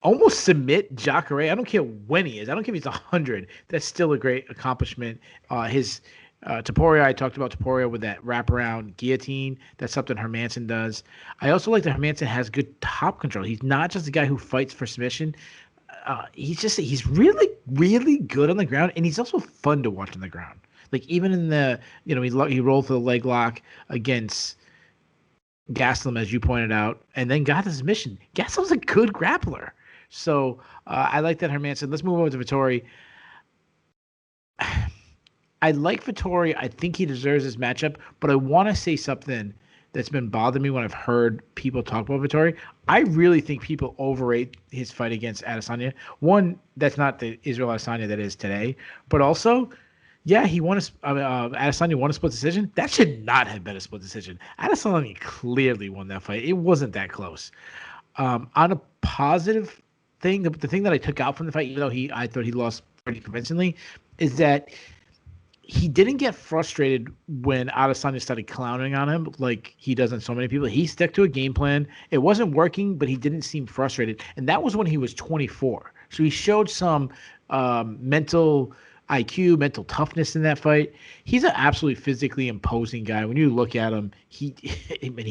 almost submit Jacare, I don't care when he is. I don't care if he's 100. That's still a great accomplishment. His Topuria, I talked about Topuria with that wraparound guillotine. That's something Hermansson does. I also like that Hermansson has good top control. He's not just a guy who fights for submission. He's really, really good on the ground, and he's also fun to watch on the ground. Like, even in the, he rolled for the leg lock against Gastelum, as you pointed out, and then got the submission. Gastelum's a good grappler. So I like that Hermansson. Let's move over to Vettori. I like Vettori. I think he deserves this matchup, but I want to say something that's been bothering me when I've heard people talk about Vettori. I really think people overrate his fight against Adesanya. One, that's not the Israel Adesanya that is today, but also, yeah, Adesanya won a split decision. That should not have been a split decision. Adesanya clearly won that fight. It wasn't that close. On a positive thing, the thing that I took out from the fight, even though I thought he lost pretty convincingly, is that he didn't get frustrated when Adesanya started clowning on him like he does on so many people. He stuck to a game plan. It wasn't working, but he didn't seem frustrated. And that was when he was 24. So he showed some mental IQ, mental toughness in that fight. He's an absolutely physically imposing guy. When you look at him, he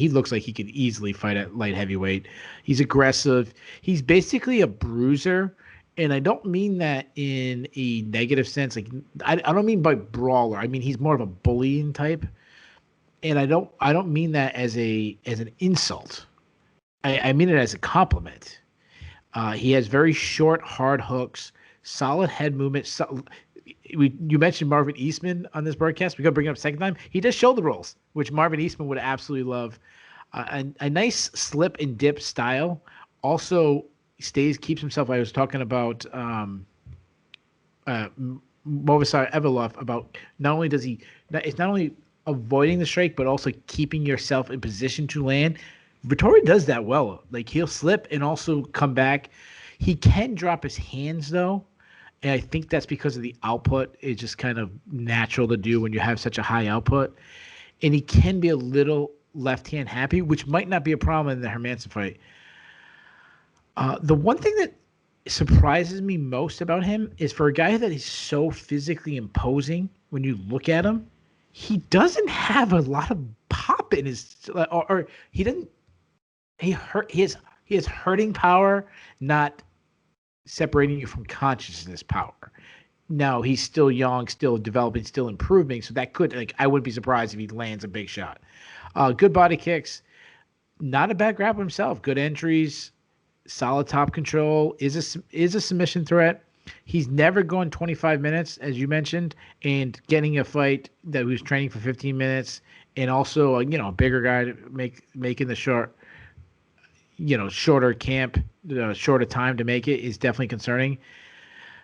looks like he could easily fight at light heavyweight. He's aggressive. He's basically a bruiser. And I don't mean that in a negative sense. Like I don't mean by brawler. I mean he's more of a bullying type. And I don't mean that as an insult. I mean it as a compliment. He has very short, hard hooks, solid head movement. You mentioned Marvin Eastman on this broadcast. We're gonna bring it up a second time. He does shoulder rolls, which Marvin Eastman would absolutely love. A nice slip and dip style. Also keeps himself. I was talking about Movsar Evloev about not only does he, it's not only avoiding the strike, but also keeping yourself in position to land. Vettori does that well. Like he'll slip and also come back. He can drop his hands though. And I think that's because of the output. It's just kind of natural to do when you have such a high output. And he can be a little left-hand happy, which might not be a problem in the Hermansson fight. The one thing that surprises me most about him is for a guy that is so physically imposing, when you look at him, he doesn't have a lot of pop in his, or he doesn't. He has hurting power, not separating you from consciousness power. Now he's still young, still developing, still improving. So that could, I wouldn't be surprised if he lands a big shot. Good body kicks, not a bad grappler himself. Good entries. Solid top control, is a submission threat. He's never gone 25 minutes, as you mentioned, and getting a fight that he was training for 15 minutes, and also a bigger guy to making the shorter camp, shorter time to make it is definitely concerning.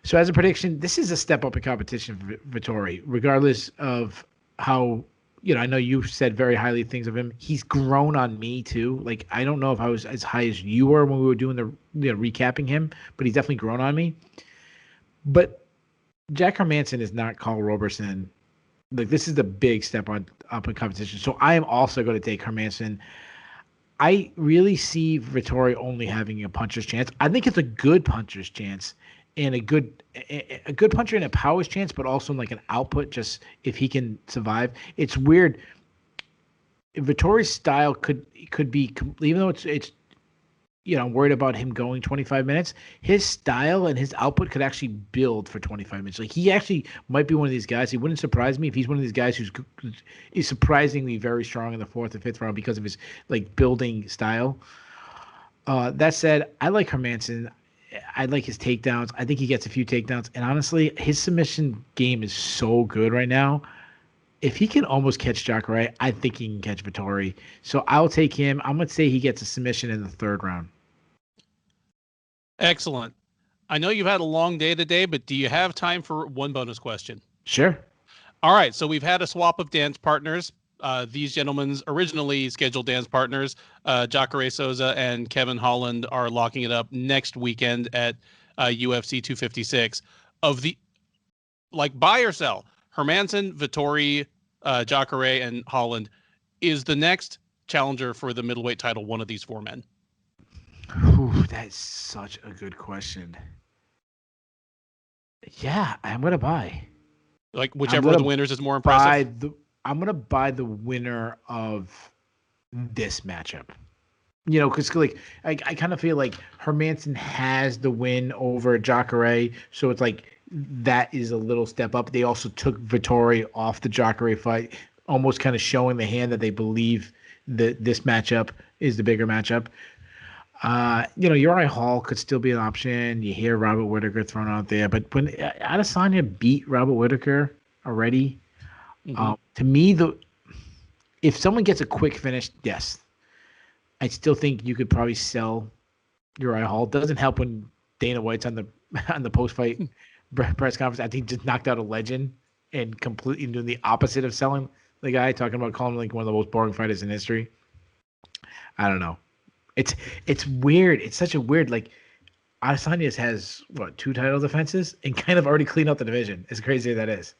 So as a prediction, this is a step up in competition for Vettori, regardless of how. I know you said very highly things of him. He's grown on me too. Like I don't know if I was as high as you were when we were doing the recapping him, but he's definitely grown on me. But Jack Hermansson is not Carl Roberson. Like this is the big step up in competition. So I am also going to take Hermansson. I really see Vettori only having a puncher's chance. I think it's a good puncher's chance. And a good puncher and a power's chance, but also like an output, just if he can survive. It's weird. Vettori's style could be, even though it's I'm worried about him going 25 minutes. His style and his output could actually build for 25 minutes. Like he actually might be one of these guys. It wouldn't surprise me if he's one of these guys is surprisingly very strong in the fourth or fifth round because of his building style. That said, I like Hermansson. I like his takedowns. I think he gets a few takedowns. And honestly, his submission game is so good right now. If he can almost catch Jacare, I think he can catch Vettori. So I'll take him. I'm going to say he gets a submission in the third round. Excellent. I know you've had a long day today, but do you have time for one bonus question? Sure. All right. So we've had a swap of dance partners. These gentlemen's originally scheduled dance partners, Jacare Souza and Kevin Holland, are locking it up next weekend at UFC 256. Buy or sell, Hermansson, Vettori, Jacare, and Holland is the next challenger for the middleweight title one of these four men? Ooh, that's such a good question. Yeah, I'm going to buy. Whichever of the winners is more impressive? I'm going to buy the winner of this matchup. Because I kind of feel like Hermansson has the win over Jacare, so it's that is a little step up. They also took Vettori off the Jacare fight, almost kind of showing the hand that they believe this matchup is the bigger matchup. Uriah Hall could still be an option. You hear Robert Whittaker thrown out there, but when Adesanya beat Robert Whittaker already, to me, if someone gets a quick finish, yes, I still think you could probably sell Uriah Hall. Doesn't help when Dana White's on the post-fight press conference. I think just knocked out a legend and completely doing the opposite of selling the guy, talking about calling him like one of the most boring fighters in history. I don't know. It's weird. It's such a weird, like, Adesanya has, 2 title defenses and kind of already cleaned out the division. As crazy as that is.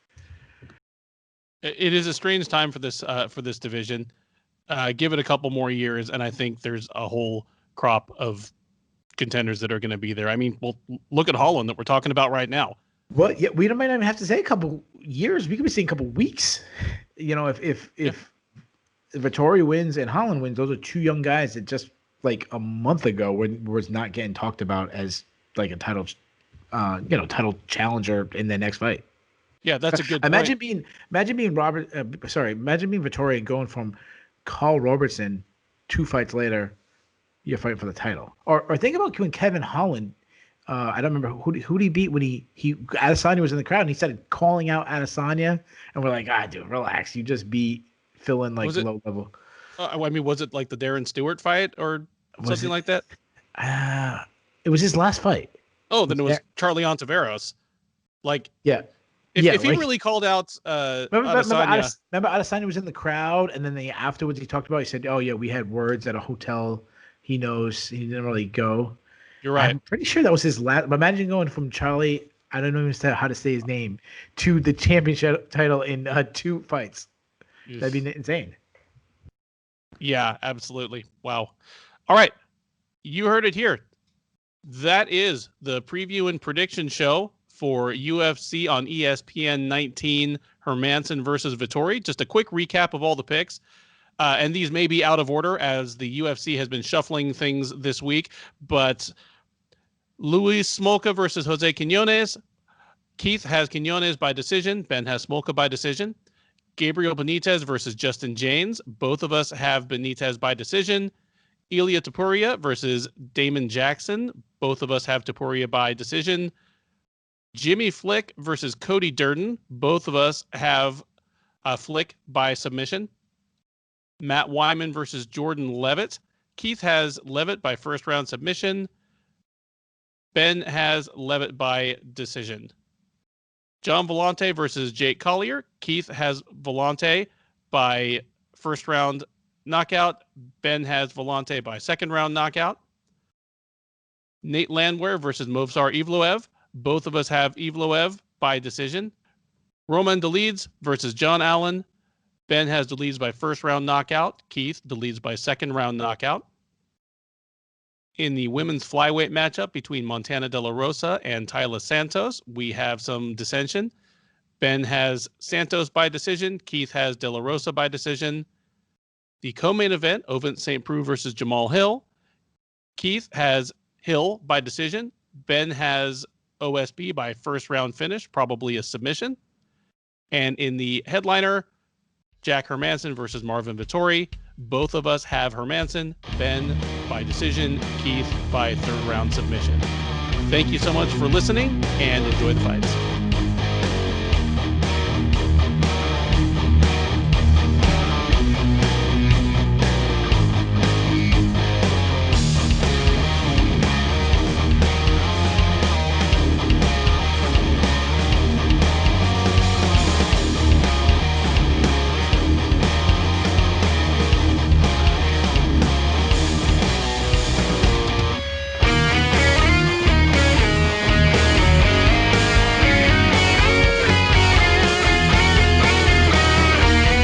It is a strange time for this division. Give it a couple more years, and I think there's a whole crop of contenders that are going to be there. I mean, well, look at Holland that we're talking about right now. Well, yeah, we might not even have to say a couple years. We could be saying a couple weeks. If Vettori wins and Holland wins, those are 2 young guys that just like a month ago was not getting talked about as like a title challenger in the next fight. Yeah, that's a good point. Imagine being Vettori and going from Carl Robertson 2 fights later, you're fighting for the title. Or think about when Kevin Holland, I don't remember who did he beat when he Adesanya was in the crowd and he started calling out Adesanya and we're like, dude, relax. You just beat Phil in like low level. Was it like the Darren Stewart fight or something like that? It was his last fight. Oh, then it was Charlie Ontiveros. Like, yeah. If he really called out Adesanya. Remember Adesanya was in the crowd, and then afterwards he talked about, he said, oh, yeah, we had words at a hotel he knows. He didn't really go. You're right. I'm pretty sure that was his last. Imagine going from Charlie, I don't even know how to say his name, to the championship title in 2 fights. That'd be insane. Yeah, absolutely. Wow. All right. You heard it here. That is the preview and prediction show for UFC on ESPN 19, Hermansson versus Vettori. Just a quick recap of all the picks. And these may be out of order as the UFC has been shuffling things this week. But Luis Smolka versus Jose Quinonez. Keith has Quinonez by decision. Ben has Smolka by decision. Gabriel Benitez versus Justin Jaynes. Both of us have Benitez by decision. Ilia Topuria versus Damon Jackson. Both of us have Topuria by decision. Jimmy Flick versus Cody Durden. Both of us have Flick by submission. Matt Wiman versus Jordan Leavitt. Keith has Leavitt by first round submission. Ben has Leavitt by decision. John Villante versus Jake Collier. Keith has Villante by first round knockout. Ben has Villante by second round knockout. Nate Landwehr versus Movsar Evloev. Both of us have Evloev by decision. Roman Dolidze versus John Allan. Ben has Dolidze by first round knockout. Keith, Dolidze by second round knockout. In the women's flyweight matchup between Montana De La Rosa and Taila Santos, we have some dissension. Ben has Santos by decision. Keith has De La Rosa by decision. The co-main event, Ovince St. Preux versus Jamahal Hill. Keith has Hill by decision. Ben has OSB by first round finish, probably a submission. And in the headliner, Jack Hermansson versus Marvin Vettori. Both of us have Hermansson. Ben by decision, Keith by third round submission. Thank you so much for listening and enjoy the fights.